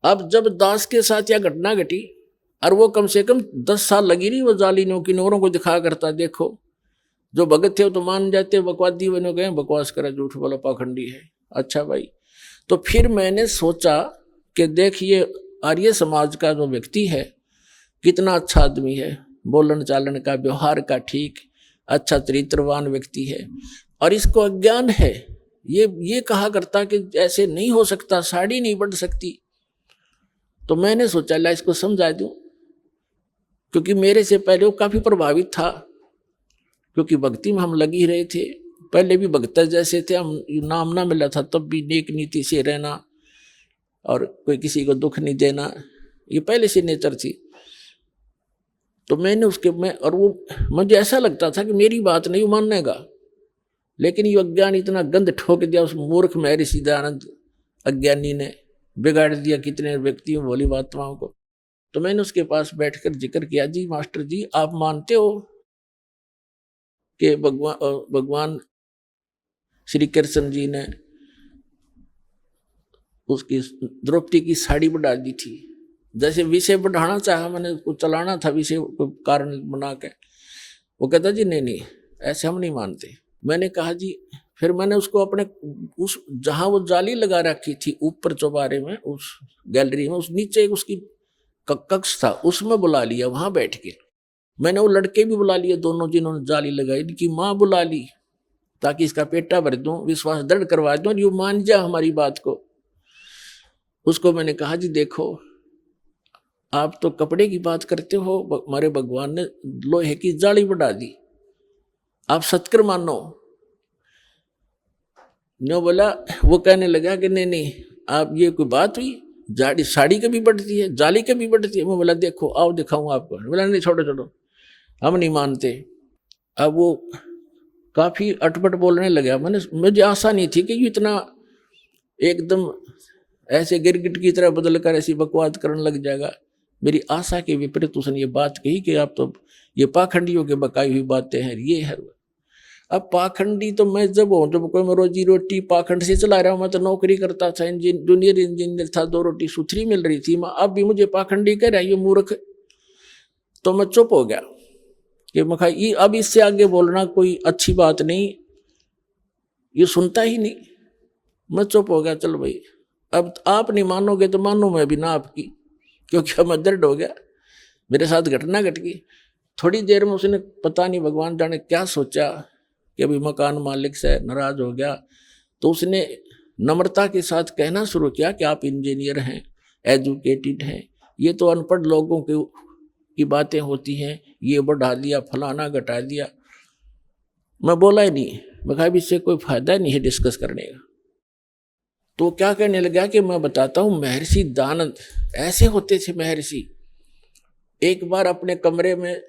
अब जब दास के साथ यह घटना घटी, और वो कम से कम 10 साल लगी रही वो जाली किन्नरों को दिखा करता, देखो जो भगत थे वो तो मान जाते, बकवादी बने गए, बकवास करा, झूठ बोला, पाखंडी है। अच्छा भाई, तो फिर मैंने सोचा कि देखिए आर्य समाज का जो व्यक्ति है कितना अच्छा आदमी है, बोलन चालन का, व्यवहार का ठीक, अच्छा चरित्रवान व्यक्ति है, और इसको अज्ञान है। ये कहा करता कि ऐसे नहीं हो सकता, साड़ी नहीं बढ़ सकती। तो मैंने सोचा ला इसको समझा दूं, क्योंकि मेरे से पहले वो काफी प्रभावित था, क्योंकि भक्ति में हम लगी रहे थे। पहले भी भक्ता जैसे थे, हम नाम ना मिला था तब भी नेक नीति से रहना और कोई किसी को दुख नहीं देना, ये पहले से नेचर थी। तो मैंने और वो मुझे ऐसा लगता था कि मेरी बात नहीं मानेगा, लेकिन ये अज्ञान इतना गंध ठोक दिया उस मूर्ख महर्षि दयानंद अज्ञानी ने, बिगाड़ दिया कितने व्यक्तियों भोली आत्माओं को। तो मैंने उसके पास बैठकर जिक्र किया, जी मास्टर जी, आप मानते हो कि भगवान श्री कृष्ण जी ने उसकी द्रौपदी की साड़ी बढ़ा दी थी? जैसे विषय बढ़ाना चाहा, मैंने उसको चलाना था विषय को कारण बना के। वो कहता जी नहीं ऐसे हम नहीं मानते। मैंने कहा जी, फिर मैंने उसको अपने उस जहां वो जाली लगा रखी थी ऊपर चौबारे में, उस गैलरी में, उस नीचे उसकी कक्ष था, उसमें बुला लिया, वहां बैठ के। मैंने वो लड़के भी बुला लिए दोनों जिन्होंने जाली लगाई, इनकी माँ बुला ली ताकि इसका पेटा भर दूं, विश्वास दृढ़ करवा दूं, ये मान जा हमारी बात को। उसको मैंने कहा जी देखो, आप तो कपड़े की बात करते हो, हमारे भगवान ने लोहे की जाली बढ़ा दी, आप सत्कर मानो। नो बोला, वो कहने लगा कि नहीं आप ये कोई बात हुई, जाड़ी साड़ी कभी बढ़ती है, जाली कभी बढ़ती है? मैं बोला देखो आओ दिखाऊं आपको। बोला नहीं छोड़ो हम नहीं मानते। अब वो काफी अटपट बोलने लगा। मुझे आशा नहीं थी कि ये इतना एकदम ऐसे गिरगिट की तरह बदल कर ऐसी बकवास करने लग जाएगा। मेरी आशा के विपरीत उसने ये बात कही कि आप तो ये पाखंडियों के बकाई हुई बातें हैं, ये है। अब पाखंडी तो मैं जब कोई मैं रोजी रोटी पाखंड से चला रहा हूँ। मैं तो नौकरी करता था, जूनियर इंजीनियर था, 2 रोटी सुथरी मिल रही थी। अब भी मुझे पाखंडी कह रहा है ये मूर्ख। तो मैं चुप हो गया कि मैं अब इससे आगे बोलना कोई अच्छी बात नहीं, ये सुनता ही नहीं। मैं चुप हो गया, चल भाई अब आप नहीं मानोगे तो मानो मैं भी ना आपकी, क्योंकि मैं दर्द हो गया, मेरे साथ घटना घट गई। थोड़ी देर में उसने पता नहीं भगवान जाने क्या सोचा कि अभी मकान मालिक से नाराज हो गया। तो उसने नम्रता के साथ कहना शुरू किया कि आप इंजीनियर हैं, एजुकेटेड हैं, ये तो अनपढ़ लोगों की बातें होती हैं, ये बढ़ा दिया फलाना घटा दिया। मैं बोला ही नहीं, मैं कहा इससे कोई फायदा नहीं है डिस्कस करने का। तो क्या कहने लगा कि मैं बताता हूँ, महर्षि दयानंद ऐसे होते थे। महर्षि एक बार अपने कमरे में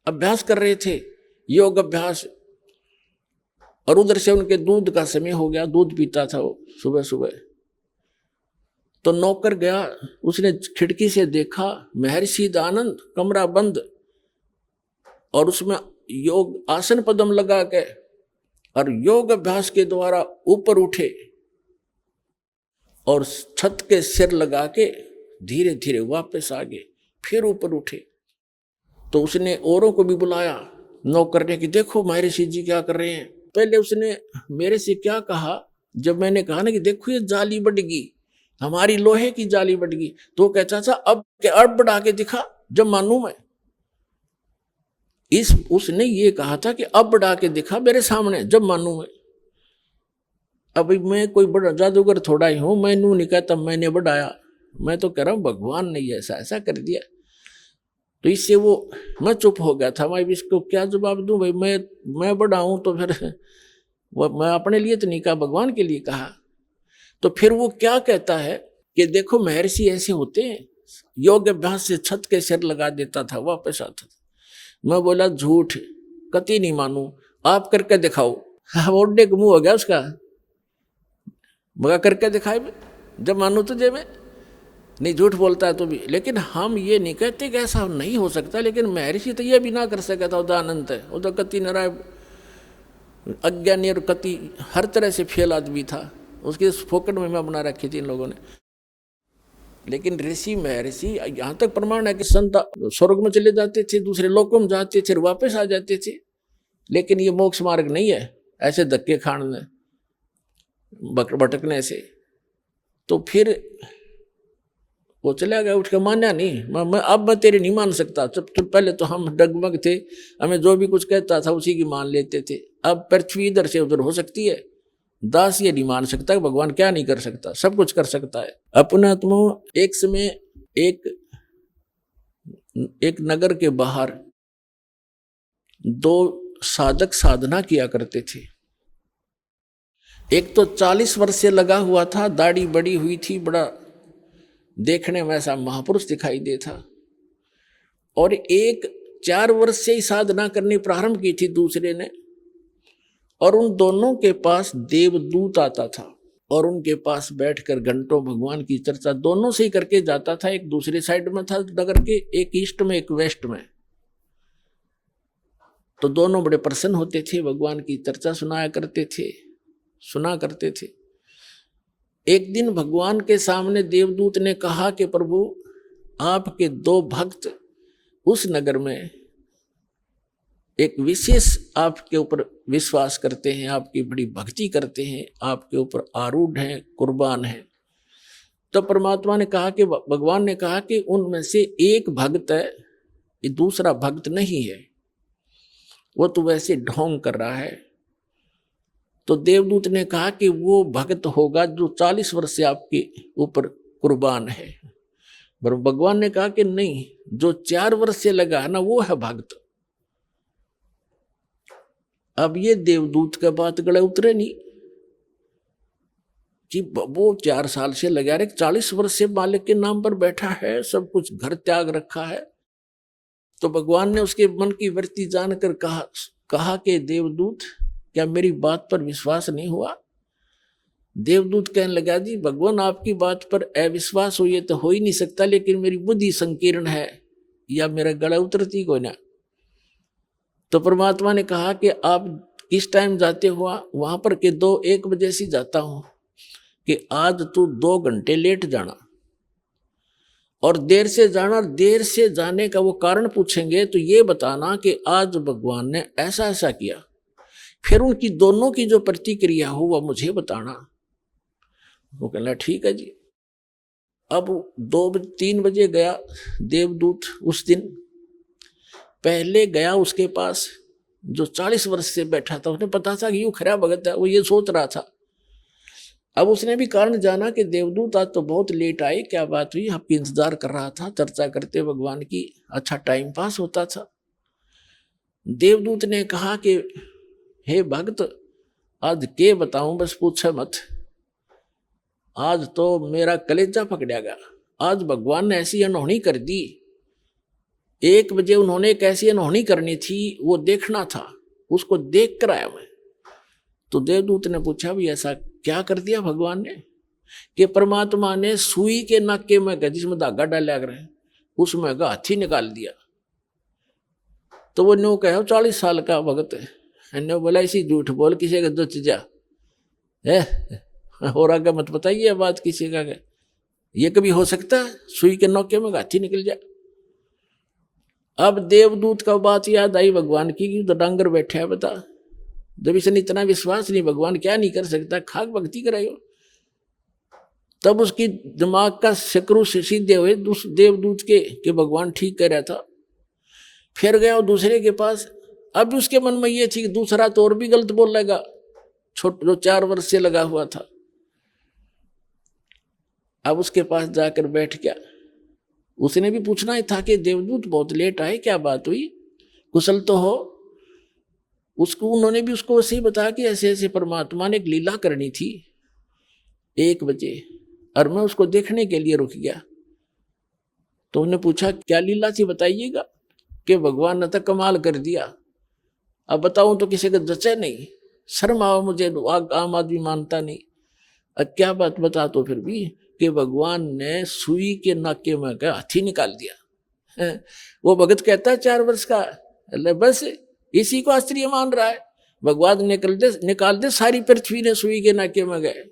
अभ्यास कर रहे थे, योग अभ्यास, और उधर से उनके दूध का समय हो गया, दूध पीता था वो सुबह सुबह। तो नौकर गया, उसने खिड़की से देखा महर्षि दयानंद कमरा बंद, और उसमें योग आसन पद्म लगा के और योग अभ्यास के द्वारा ऊपर उठे और छत के सिर लगा के धीरे धीरे वापस आ गए, फिर ऊपर उठे। तो उसने औरों को भी बुलाया नौकर ने कि देखो महर्षि जी क्या कर रहे हैं। पहले उसने मेरे से क्या कहा, जब मैंने कहा ना कि देखो ये जाली बढ़ गई, हमारी लोहे की जाली बढ़ गई, तो कहता था अब बढ़ा के दिखा जब मानू मैं। उसने ये कहा था कि अब बढ़ा के दिखा मेरे सामने जब मानू मैं। अभी मैं कोई बड़ा जादूगर थोड़ा ही हूं, मैं नहीं कहता मैंने बढ़ाया, मैं तो कह रहा हूं भगवान ने ऐसा कर दिया। तो इससे वो मैं चुप हो गया था, मैं इसको क्या जवाब दूं भाई, मैं बढ़ाऊं तो फिर मैं अपने लिए तो नहीं कहा, भगवान के लिए कहा। तो फिर वो क्या कहता है कि देखो महर्षि ऐसे होते हैं, योग अभ्यास से छत के सिर लगा देता था, वापस आता था। मैं बोला झूठ, कति नहीं मानू, आप करके दिखाओ। ओढ़ने का मुंह हो गया उसका, मगर करके दिखाए जब मानू तुझे में नहीं, झूठ बोलता है तो भी। लेकिन हम ये नहीं कहते कि ऐसा नहीं हो सकता, लेकिन महर्षि तो ये भी ना कर सका था, दयानंद है वो तो कति नाराय अज्ञानी और कति हर तरह से फेल आदमी था, उसकी फोकट में बना रखी थी इन लोगों ने। लेकिन ऋषि महर्षि यहाँ तक प्रमाण है कि संत स्वर्ग में चले जाते थे, दूसरे लोकों में जाते थे, वापस आ जाते थे। लेकिन ये मोक्ष मार्ग नहीं है ऐसे धक्के खाने भटकने से। तो फिर वो चला गया, उठ के माना नहीं। अब मैं तेरे नहीं मान सकता। जब तो पहले तो हम डगमग थे, हमें जो भी कुछ कहता था उसी की मान लेते थे। अब पृथ्वी इधर से उधर हो सकती है, दास ये नहीं मान सकता भगवान क्या नहीं कर सकता, सब कुछ कर सकता है। अपने आत्मा एक समय एक नगर के बाहर दो साधक साधना किया करते थे। एक तो 40 वर्ष से लगा हुआ था, दाढ़ी बड़ी हुई थी, बड़ा देखने में ऐसा महापुरुष दिखाई दे था। और एक 4 वर्ष से ही साधना करनी प्रारंभ की थी दूसरे ने। और उन दोनों के पास देवदूत आता था और उनके पास बैठकर घंटों भगवान की चर्चा दोनों से ही करके जाता था। एक दूसरे साइड में था नगर के, एक ईस्ट में एक वेस्ट में। तो दोनों बड़े प्रसन्न होते थे, भगवान की चर्चा सुना करते थे। एक दिन भगवान के सामने देवदूत ने कहा कि प्रभु, आपके 2 भक्त उस नगर में एक विशेष आपके ऊपर विश्वास करते हैं, आपकी बड़ी भक्ति करते हैं, आपके ऊपर आरूढ़ हैं, कुर्बान हैं। तो परमात्मा ने कहा कि भगवान ने कहा कि उनमें से एक भक्त है, ये दूसरा भक्त नहीं है, वो तो वैसे ढोंग कर रहा है। तो देवदूत ने कहा कि वो भक्त होगा जो 40 वर्ष से आपके ऊपर कुर्बान है। पर भगवान ने कहा कि नहीं, जो 4 वर्ष से लगा है ना, वो है भक्त। अब ये देवदूत का बात गले उतरे नहीं कि वो 4 साल से लगा रहे, 40 वर्ष से मालिक के नाम पर बैठा है, सब कुछ घर त्याग रखा है। तो भगवान ने उसके मन की वृत्ति जानकर कहा कि देवदूत, क्या मेरी बात पर विश्वास नहीं हुआ? देवदूत कहने लगा, जी भगवान, आपकी बात पर अविश्वास हो ये तो हो ही नहीं सकता, लेकिन मेरी बुद्धि संकीर्ण है या मेरा गला उतरती को ना। तो परमात्मा ने कहा कि आप किस टाइम जाते हुआ वहां पर के 1 बजे से जाता हूं, कि आज तू 2 घंटे लेट जाना और देर से जाना। देर से जाने का वो कारण पूछेंगे तो ये बताना कि आज भगवान ने ऐसा ऐसा किया। फिर उनकी दोनों की जो प्रतिक्रिया हो वह मुझे बताना। वो कहना ठीक है जी। अब 2-3 बजे गया देवदूत। उस दिन पहले गया उसके पास जो 40 वर्ष से बैठा था, उसने पता था कि यूं खरा भगत है, वो ये सोच रहा था। अब उसने भी कारण जाना कि देवदूत आज तो बहुत लेट आए, क्या बात हुई? आपकी इंतजार कर रहा था, चर्चा करते भगवान की, अच्छा टाइम पास होता था। देवदूत ने कहा कि हे भक्त, आज के बताऊं, बस पूछे मत, आज तो मेरा कलेजा पकड़ा गया। आज भगवान ने ऐसी अनहोनी कर दी। 1 बजे उन्होंने एक ऐसी अनहोनी करनी थी, वो देखना था, उसको देख कर आया मैं। तो देवदूत ने पूछा, भी ऐसा क्या कर दिया भगवान ने? कि परमात्मा ने सुई के नाके में, जिसमें धागा डाला कर उसमें हाथी निकाल दिया। तो वो न्यू कहो 40 साल का भगत है, ने बोला इसी झूठ बोल किसी का दो चीजा है और आगे मत बताइए बात किसी का। ये कभी हो सकता है सुई के नौके में हाथी निकल जाए? अब देवदूत का बात याद आई भगवान की, तो डांगर बैठे है, बता जब इसने इतना विश्वास नहीं, भगवान क्या नहीं कर सकता, खाक भक्ति कराइयो। तब उसकी दिमाग का शक्रु से सीधे हुए देवदूत के कि भगवान ठीक कह रहा था। फिर गया दूसरे के पास। अब उसके मन में ये थी कि दूसरा तो और भी गलत बोल लेगा, छोटा जो 4 वर्ष से लगा हुआ था। अब उसके पास जाकर बैठ गया। उसने भी पूछना ही था कि देवदूत बहुत लेट आए, क्या बात हुई, कुशल तो हो? उसको उन्होंने भी उसको ऐसे ही बताया कि ऐसे ऐसे परमात्मा ने एक लीला करनी थी 1 बजे, और मैं उसको देखने के लिए रुक गया। तो उन्होंने पूछा क्या लीला थी बताइएगा। कि भगवान ने तो कमाल कर दिया, अब बताऊं तो किसी का जचे नहीं, शर्म आओ मुझे, आम आदमी मानता नहीं। अब क्या बात बता तो फिर भी कि भगवान ने सुई के नाके में का हाथी निकाल दिया। वो भगत कहता है 4 वर्ष का, बस इसी को आश्चर्य मान रहा है। भगवान निकाल दे सारी पृथ्वी ने सुई के नाके में गए।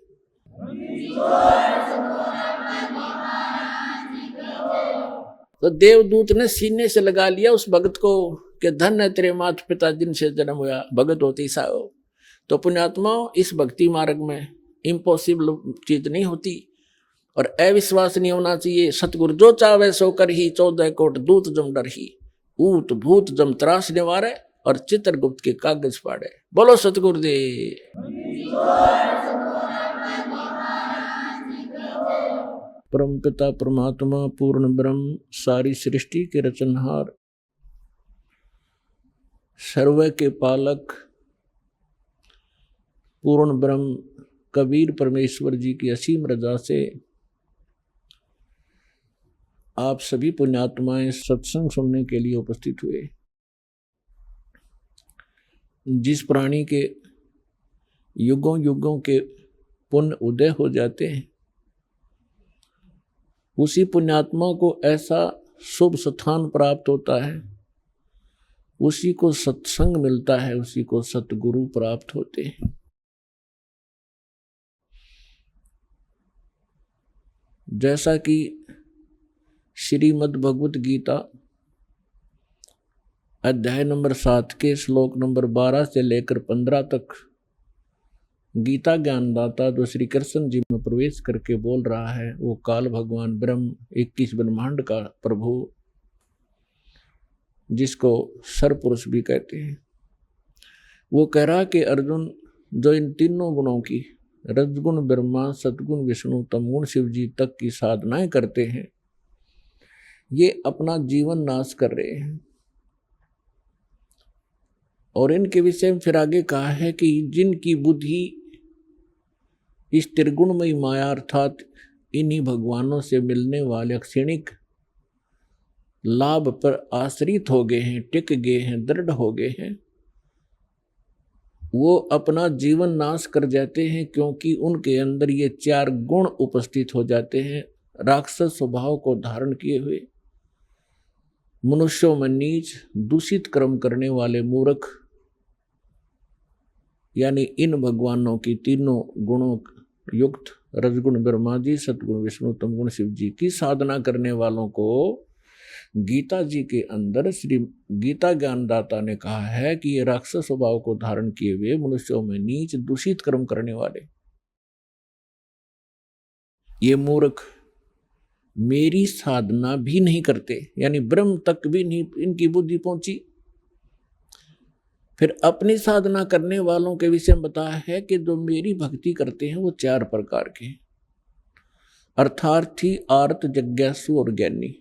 तो देवदूत ने सीने से लगा लिया उस भगत को कि धन है तेरे माता पिता जिनसे जन्म हुआ, भगत होती सा हो। तो पुण्यात्माओं, इस भक्ति मार्ग में इम्पॉसिबल चीज नहीं होती। और अविश्वास नहीं होना चाहिए। सतगुरु जो चावे सो कर ही, 14 कोट दूत जम डर ही, ऊत भूत जम त्रास निवारे, और चित्रगुप्त के कागज फाड़े। बोलो सतगुरुदेव। परम पिता परमात्मा पूर्ण ब्रह्म, सारी सृष्टि के रचनहार, सर्व के पालक पूर्ण ब्रह्म कबीर परमेश्वर जी की असीम रजा से आप सभी पुण्यात्माएं सत्संग सुनने के लिए उपस्थित हुए। जिस प्राणी के युगों युगों के पुण्य उदय हो जाते हैं, उसी पुण्यात्मा को ऐसा शुभ स्थान प्राप्त होता है, उसी को सत्संग मिलता है, उसी को सतगुरु प्राप्त होते हैं। जैसा कि श्रीमद् भगवत गीता अध्याय नंबर 7 के श्लोक नंबर 12 से लेकर 15 तक गीता ज्ञानदाता जो श्री कृष्ण जी में प्रवेश करके बोल रहा है, वो काल भगवान ब्रह्म 21 ब्रह्मांड का प्रभु, जिसको सरपुरुष भी कहते हैं, वो कह रहा कि अर्जुन, जो इन तीनों गुणों की रजगुण ब्रह्मा, सतगुण विष्णु, तमगुण शिव जी तक की साधनाएं करते हैं, ये अपना जीवन नाश कर रहे हैं। और इनके विषय में फिर आगे कहा है कि जिनकी बुद्धि इस त्रिगुणमयी माया अर्थात इन्हीं भगवानों से मिलने वाले क्षणिक लाभ पर आश्रित हो गए हैं, टिक गए हैं, दृढ़ हो गए हैं, वो अपना जीवन नाश कर जाते हैं, क्योंकि उनके अंदर ये 4 गुण उपस्थित हो जाते हैं। राक्षस स्वभाव को धारण किए हुए, मनुष्यों में नीच, दूषित कर्म करने वाले मूर्ख, यानी इन भगवानों की तीनों गुणों युक्त रजगुण ब्रह्मा जी, सतगुण विष्णु, तमगुण शिव जी की साधना करने वालों को गीता जी के अंदर श्री गीता ज्ञानदाता ने कहा है कि ये राक्षस स्वभाव को धारण किए हुए, मनुष्यों में नीच, दूषित कर्म करने वाले, ये मूर्ख मेरी साधना भी नहीं करते, यानी ब्रह्म तक भी नहीं इनकी बुद्धि पहुंची। फिर अपनी साधना करने वालों के विषय में बताया है कि जो मेरी भक्ति करते हैं वो 4 प्रकार के हैं, अर्थार्थी, आर्त, जिज्ञासु और ज्ञानी।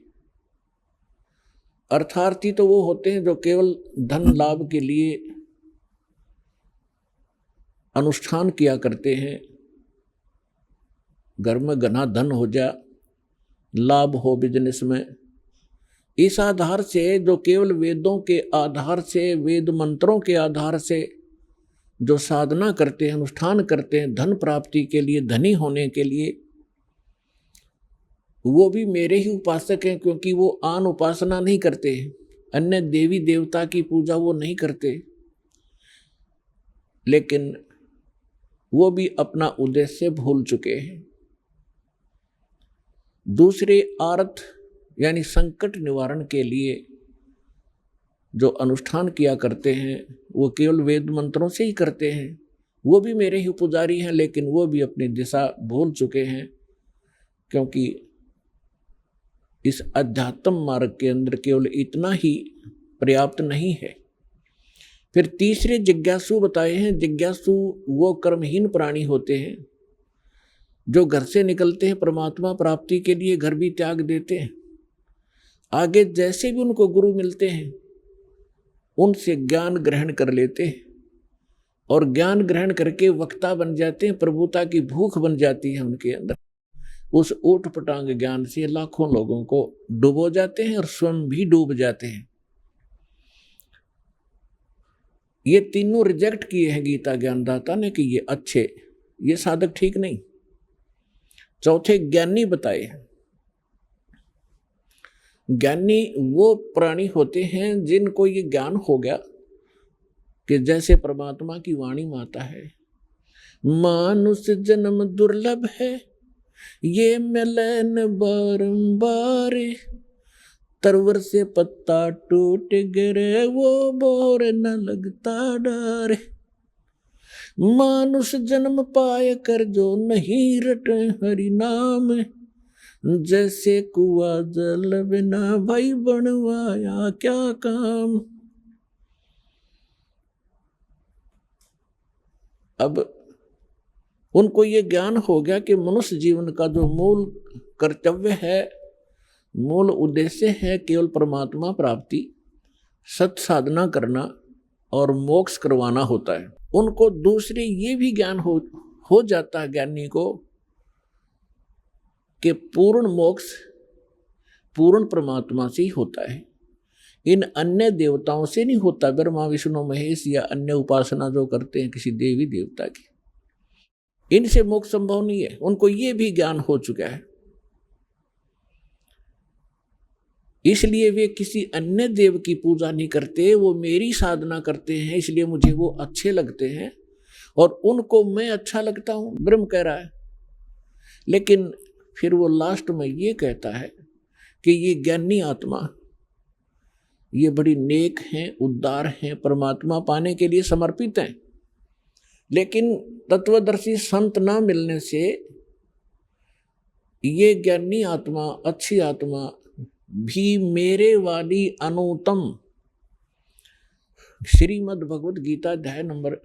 अर्थार्थी तो वो होते हैं जो केवल धन लाभ के लिए अनुष्ठान किया करते हैं, घर में घना धन हो जाए, लाभ हो बिजनेस में, इस आधार से जो केवल वेदों के आधार से, वेद मंत्रों के आधार से जो साधना करते हैं, अनुष्ठान करते हैं धन प्राप्ति के लिए, धनी होने के लिए, वो भी मेरे ही उपासक हैं, क्योंकि वो आन उपासना नहीं करते, अन्य देवी देवता की पूजा वो नहीं करते, लेकिन वो भी अपना उद्देश्य भूल चुके हैं। दूसरे आर्त यानी संकट निवारण के लिए जो अनुष्ठान किया करते हैं, वो केवल वेद मंत्रों से ही करते हैं, वो भी मेरे ही पुजारी हैं, लेकिन वो भी अपनी दिशा भूल चुके हैं, क्योंकि इस अध्यात्म मार्ग के अंदर केवल इतना ही पर्याप्त नहीं है। फिर तीसरे जिज्ञासु बताए हैं। जिज्ञासु वो कर्महीन प्राणी होते हैं जो घर से निकलते हैं परमात्मा प्राप्ति के लिए, घर भी त्याग देते हैं, आगे जैसे भी उनको गुरु मिलते हैं उनसे ज्ञान ग्रहण कर लेते हैं, और ज्ञान ग्रहण करके वक्ता बन जाते हैं, प्रभुता की भूख बन जाती है उनके अंदर। उस ऊट पटांग ज्ञान से लाखों लोगों को डुबो जाते हैं और स्वयं भी डूब जाते हैं। ये तीनों रिजेक्ट किए हैं गीता ज्ञानदाता ने कि ये अच्छे, ये साधक ठीक नहीं। चौथे ज्ञानी बताए हैं। ज्ञानी वो प्राणी होते हैं जिनको ये ज्ञान हो गया कि जैसे परमात्मा की वाणी माता है, मानुष जन्म दुर्लभ है, ये मिलन बारंबार, तरवर से पत्ता टूट गिरे, वो बोर न लगता डर, मानुष जन्म पाए कर जो नहीं रटे हरि नाम, जैसे कुआ जल बिना भाई बनवाया क्या काम। अब उनको ये ज्ञान हो गया कि मनुष्य जीवन का जो मूल कर्तव्य है, मूल उद्देश्य है केवल परमात्मा प्राप्ति, सत साधना करना और मोक्ष करवाना होता है। उनको दूसरे ये भी ज्ञान हो जाता है ज्ञानी को कि पूर्ण मोक्ष पूर्ण परमात्मा से ही होता है, इन अन्य देवताओं से नहीं होता। ब्रह्मा विष्णु महेश या अन्य उपासना जो करते हैं किसी देवी देवता की, इनसे मोक्ष संभव नहीं है। उनको ये भी ज्ञान हो चुका है, इसलिए वे किसी अन्य देव की पूजा नहीं करते, वो मेरी साधना करते हैं, इसलिए मुझे वो अच्छे लगते हैं और उनको मैं अच्छा लगता हूं, ब्रह्म कह रहा है। लेकिन फिर वो लास्ट में ये कहता है कि ये ज्ञानी आत्मा ये बड़ी नेक हैं, उद्धार हैं, परमात्मा पाने के लिए समर्पित हैं, लेकिन तत्वदर्शी संत ना मिलने से ये ज्ञानी आत्मा, अच्छी आत्मा भी मेरे वाली अनुत्तम श्रीमद् भगवद गीता अध्याय नंबर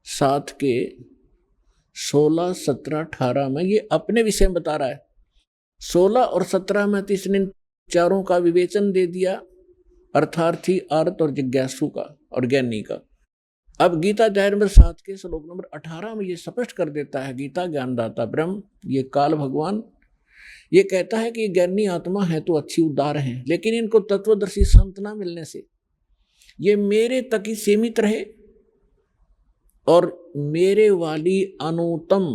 7 के 16, 17, 18 में ये अपने विषय में बता रहा है। 16 और 17 में तो इसने चारों का विवेचन दे दिया, अर्थार्थी, अर्थ और जिज्ञासु का और ज्ञानी का। अब गीता अध्याय नंबर 7 के श्लोक नंबर 18 में ये स्पष्ट कर देता है गीता ज्ञानदाता ब्रह्म, ये काल भगवान, ये कहता है कि ये ज्ञानी आत्मा है तो अच्छी उदार हैं, लेकिन इनको तत्वदर्शी संत ना मिलने से ये मेरे तक ही सीमित रहे और मेरे वाली अनुत्तम,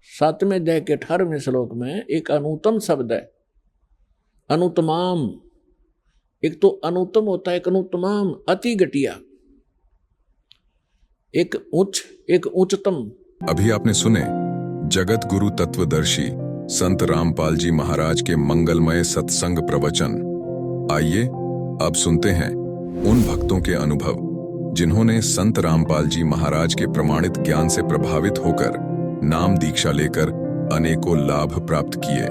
7वें अध्याय के 18वें श्लोक में एक अनुत्तम शब्द है, अनुत्तमाम। एक तो अनुत्तम होता है, एक अनुत्तमाम, अति घटिया, एक उच्च, एक उच्चतम। अभी आपने सुने जगत गुरु तत्वदर्शी संत रामपाल जी महाराज के मंगलमय सत्संग प्रवचन। आइए अब सुनते हैं उन भक्तों के अनुभव जिन्होंने संत रामपाल जी महाराज के प्रमाणित ज्ञान से प्रभावित होकर नाम दीक्षा लेकर अनेकों लाभ प्राप्त किए।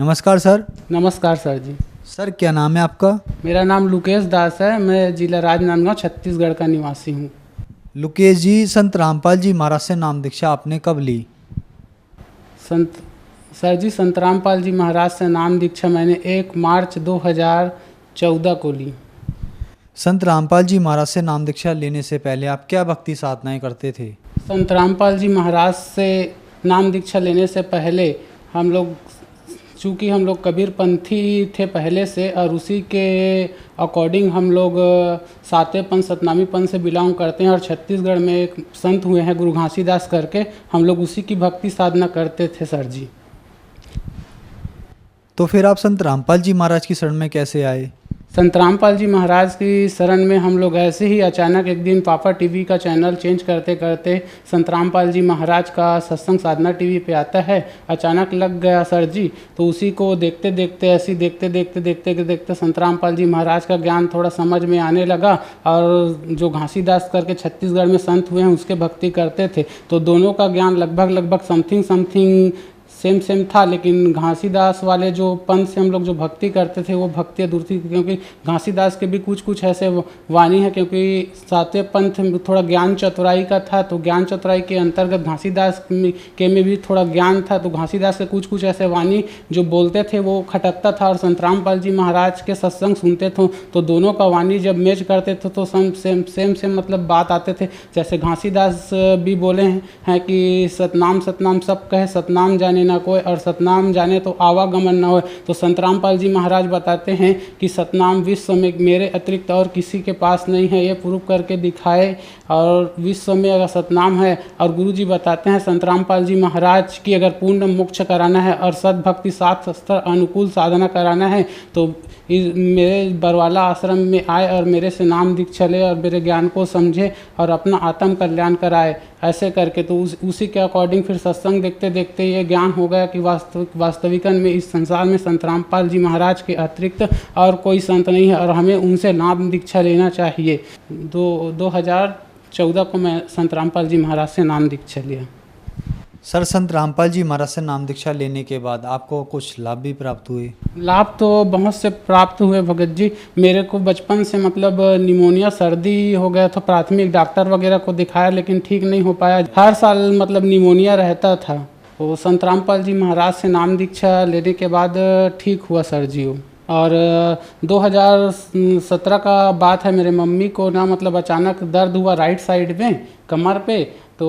नमस्कार सर। नमस्कार सर जी। सर क्या नाम है आपका? मेरा नाम लुकेश दास है, मैं जिला राजनांदगांव छत्तीसगढ़ का निवासी हूँ। लुकेश जी, संत रामपाल जी महाराज से नाम दीक्षा आपने कब ली? संत रामपाल जी महाराज से नाम दीक्षा मैंने 1 मार्च 2014 को ली। संत रामपाल जी महाराज से नाम दीक्षा लेने से पहले आप क्या भक्ति साधनाएं करते थे? संत रामपाल जी महाराज से नाम दीक्षा लेने से पहले चूँकि हम लोग कबीर पंथी थे पहले से, और उसी के अकॉर्डिंग हम लोग सातवें पंथ सतनामी पंथ से बिलोंग करते हैं, और छत्तीसगढ़ में एक संत हुए हैं गुरु घासीदास करके, हम लोग उसी की भक्ति साधना करते थे सर जी। तो फिर आप संत रामपाल जी महाराज की शरण में कैसे आए? संत रामपाल जी महाराज की शरण में हम लोग ऐसे ही अचानक एक दिन पापा टीवी का चैनल चेंज करते करते संत रामपाल जी महाराज का सत्संग साधना टीवी पे आता है, अचानक लग गया सर जी। तो उसी को देखते देखते ऐसे देखते संत रामपाल जी महाराज का ज्ञान थोड़ा समझ में आने लगा, और जो घासीदास करके छत्तीसगढ़ में संत हुए हैं उसके भक्ति करते थे, तो दोनों का ज्ञान लगभग समथिंग सेम था। लेकिन घासीदास वाले जो पंथ से हम लोग जो भक्ति करते थे वो भक्ति अधूरी थी, क्योंकि घासीदास के भी कुछ ऐसे वाणी है, क्योंकि सातवें पंथ में थोड़ा ज्ञान चतुराई का था, तो ज्ञान चतुराई के अंतर्गत घासीदास के में भी थोड़ा ज्ञान था, तो घासीदास के कुछ ऐसे वाणी जो बोलते थे वो खटकता था, और संत रामपाल जी महाराज के सत्संग सुनते थे तो दोनों का वाणी जब मैच करते थे तो सेम मतलब बात आते थे। जैसे घासीदास भी बोले हैं कि सतनाम सब कहे, सतनाम जाने ना कोई, और सतनाम जाने तो आवागमन न हो। तो संत रामपाल जी महाराज बताते हैं कि सतनाम विश्व में मेरे अतिरिक्त और किसी के पास नहीं है, ये प्रूव करके दिखाए, और विश्व में अगर सतनाम है। और गुरु जी बताते हैं संत रामपाल जी महाराज की अगर पूर्ण मोक्ष कराना है और सद्भक्ति शास्त्र अनुकूल साधना कराना है तो मेरे बरवाला आश्रम में आए और मेरे से नाम दीक्षा ले और मेरे ज्ञान को समझे और अपना आत्म कल्याण कराए। ऐसे करके तो उसी के अकॉर्डिंग फिर सत्संग देखते देखते ये ज्ञान हो गया कि वास्तविकन में इस संसार में संत रामपाल जी महाराज के अतिरिक्त और कोई संत नहीं है, और हमें उनसे नाम दीक्षा लेना चाहिए। 2014 को मैं संत रामपाल जी महाराज से नाम दीक्षा लिया। सर, संत रामपाल जी महाराज से नाम दीक्षा लेने के बाद आपको कुछ लाभ भी प्राप्त हुए? लाभ तो बहुत से प्राप्त हुए भगत जी। मेरे को बचपन से मतलब निमोनिया सर्दी हो गया था, प्राथमिक डॉक्टर वगैरह को दिखाया लेकिन ठीक नहीं हो पाया। हर साल मतलब निमोनिया रहता था। वो संत रामपाल जी महाराज से नाम दीक्षा लेने के बाद ठीक हुआ सर जी। और 2017 का बात है, मेरे मम्मी को ना मतलब अचानक दर्द हुआ राइट साइड में कमर पे। तो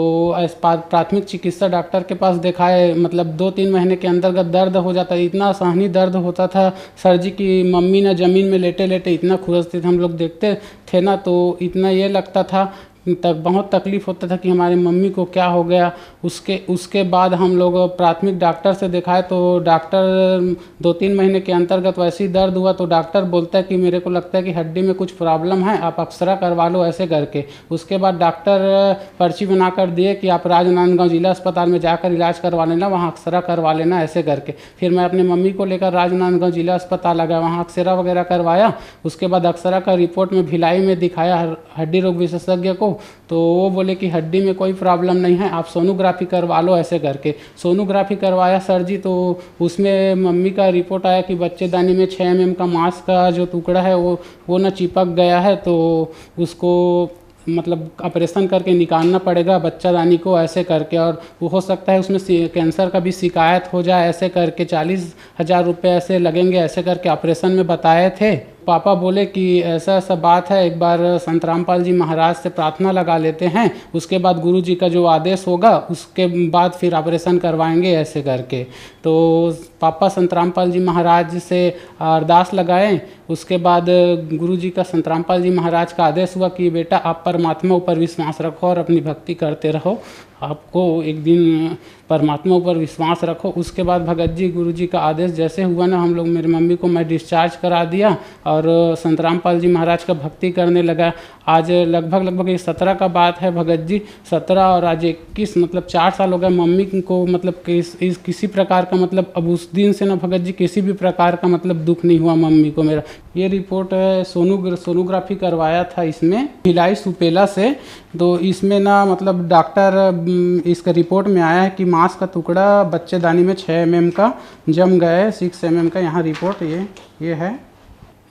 प्राथमिक चिकित्सा डॉक्टर के पास दिखाए, मतलब 2-3 महीने के अंतर्गत दर्द हो जाता, इतना सहनी दर्द होता था सर जी की मम्मी ना ज़मीन में लेटे लेटे इतना खुरसते थे। हम लोग देखते थे ना तो इतना ये लगता था तक बहुत तकलीफ़ होता था कि हमारी मम्मी को क्या हो गया। उसके बाद हम लोग प्राथमिक डॉक्टर से दिखाए तो डॉक्टर 2-3 महीने के अंतर्गत वैसे ही दर्द हुआ तो डॉक्टर बोलता है कि मेरे को लगता है कि हड्डी में कुछ प्रॉब्लम है, आप एक्सरा करवा लो ऐसे करके। उसके बाद डॉक्टर पर्ची बना कर दिए कि आप राजनांदगांव जिला अस्पताल में जाकर इलाज करवा लेना, वहाँ एक्सरा करवा लेना ऐसे करके। फिर मैं अपने मम्मी को लेकर राजनांदगांव जिला अस्पताल आ गया, वहाँ एक्सरा वगैरह करवाया। उसके बाद एक्सरा का रिपोर्ट में भिलाई में दिखाया हड्डी रोग विशेषज्ञ को, तो वो बोले कि हड्डी में कोई प्रॉब्लम नहीं है, आप सोनोग्राफी करवा लो ऐसे करके। सोनोग्राफी करवाया सर जी, तो उसमें मम्मी का रिपोर्ट आया कि बच्चेदानी में 6 mm का मांस का जो टुकड़ा है वो ना चिपक गया है, तो उसको मतलब ऑपरेशन करके निकालना पड़ेगा बच्चादानी को ऐसे करके। और वो हो सकता है उसमें कैंसर का भी शिकायत हो जाए ऐसे करके, 40,000 रुपये ऐसे लगेंगे ऐसे करके ऑपरेशन में बताए थे। पापा बोले कि ऐसा ऐसा बात है, एक बार संत रामपाल जी महाराज से प्रार्थना लगा लेते हैं, उसके बाद गुरु जी का जो आदेश होगा उसके बाद फिर ऑपरेशन करवाएंगे ऐसे करके। तो पापा संत रामपाल जी महाराज से अरदास लगाए। उसके बाद गुरु जी का संत रामपाल जी महाराज का आदेश हुआ कि बेटा आप परमात्मा ऊपर विश्वास रखो और अपनी भक्ति करते रहो, आपको एक दिन परमात्मा ऊपर विश्वास रखो। उसके बाद भगत जी गुरु जी का आदेश जैसे हुआ ना, हम लोग मेरी मम्मी को मैं डिस्चार्ज करा दिया और संत रामपाल जी महाराज का भक्ति करने लगा। आज लगभग ये 17 का बात है भगत जी, 17 और आज 21 मतलब 4 साल हो गए। मम्मी को मतलब किसी प्रकार का मतलब अब उस दिन से ना भगत जी किसी भी प्रकार का मतलब दुख नहीं हुआ मम्मी को मेरा। ये रिपोर्ट है, सोनोग्राफी करवाया था इसमें भिलाई सुपेला से। तो इसमें ना मतलब डॉक्टर इसका रिपोर्ट में आया है कि मांस का टुकड़ा बच्चेदानी में 6 mm का जम गया है, 6 mm का। यहाँ रिपोर्ट ये है,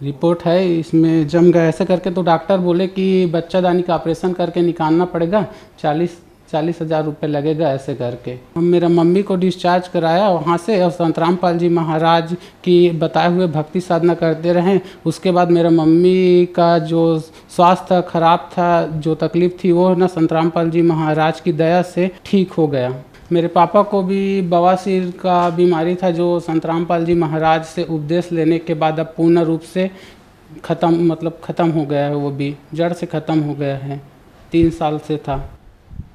रिपोर्ट है, इसमें जम गया ऐसे करके। तो डॉक्टर बोले कि बच्चादानी का ऑपरेशन करके निकालना पड़ेगा, 40,000 रुपये लगेगा ऐसे करके। हम मेरा मम्मी को डिस्चार्ज कराया वहाँ से और संत रामपाल जी महाराज की बताए हुए भक्ति साधना करते रहें। उसके बाद मेरा मम्मी का जो स्वास्थ्य खराब था, जो तकलीफ़ थी, वो ना संत रामपाल जी महाराज की दया से ठीक हो गया। मेरे पापा को भी बवासीर का बीमारी था, जो संत रामपाल जी महाराज से उपदेश लेने के बाद अब पूर्ण रूप से ख़त्म हो गया है, वो भी जड़ से ख़त्म हो गया है, 3 साल से था।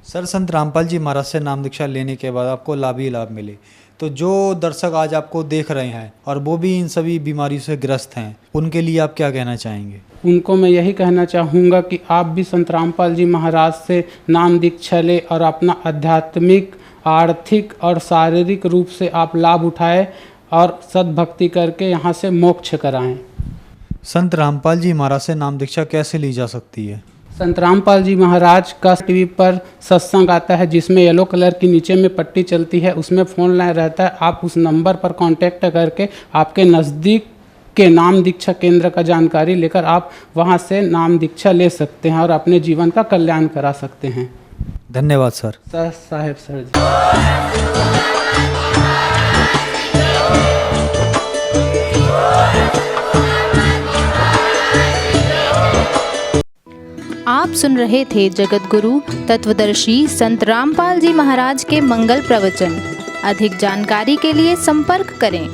सर, संत रामपाल जी महाराज से नाम दीक्षा लेने के बाद आपको लाभ ही लाभ मिले, तो जो दर्शक आज आपको देख रहे हैं और वो भी इन सभी बीमारियों से ग्रस्त हैं, उनके लिए आप क्या कहना चाहेंगे? उनको मैं यही कहना चाहूँगा कि आप भी संत रामपाल जी महाराज से नाम दीक्षा लें और अपना आध्यात्मिक, आर्थिक और शारीरिक रूप से आप लाभ उठाएं और सद्भक्ति करके यहाँ से मोक्ष कराएं। संत रामपाल जी महाराज से नाम दीक्षा कैसे ली जा सकती है? संत रामपाल जी महाराज का टीवी पर सत्संग आता है, जिसमें येलो कलर की नीचे में पट्टी चलती है, उसमें फ़ोन लाइन रहता है। आप उस नंबर पर कांटेक्ट करके आपके नज़दीक के नाम दीक्षा केंद्र का जानकारी लेकर आप वहां से नाम दीक्षा ले सकते हैं और अपने जीवन का कल्याण करा सकते हैं। धन्यवाद सर। साहेब सर जी। आप सुन रहे थे जगत गुरु तत्वदर्शी संत रामपाल जी महाराज के मंगल प्रवचन। अधिक जानकारी के लिए संपर्क करें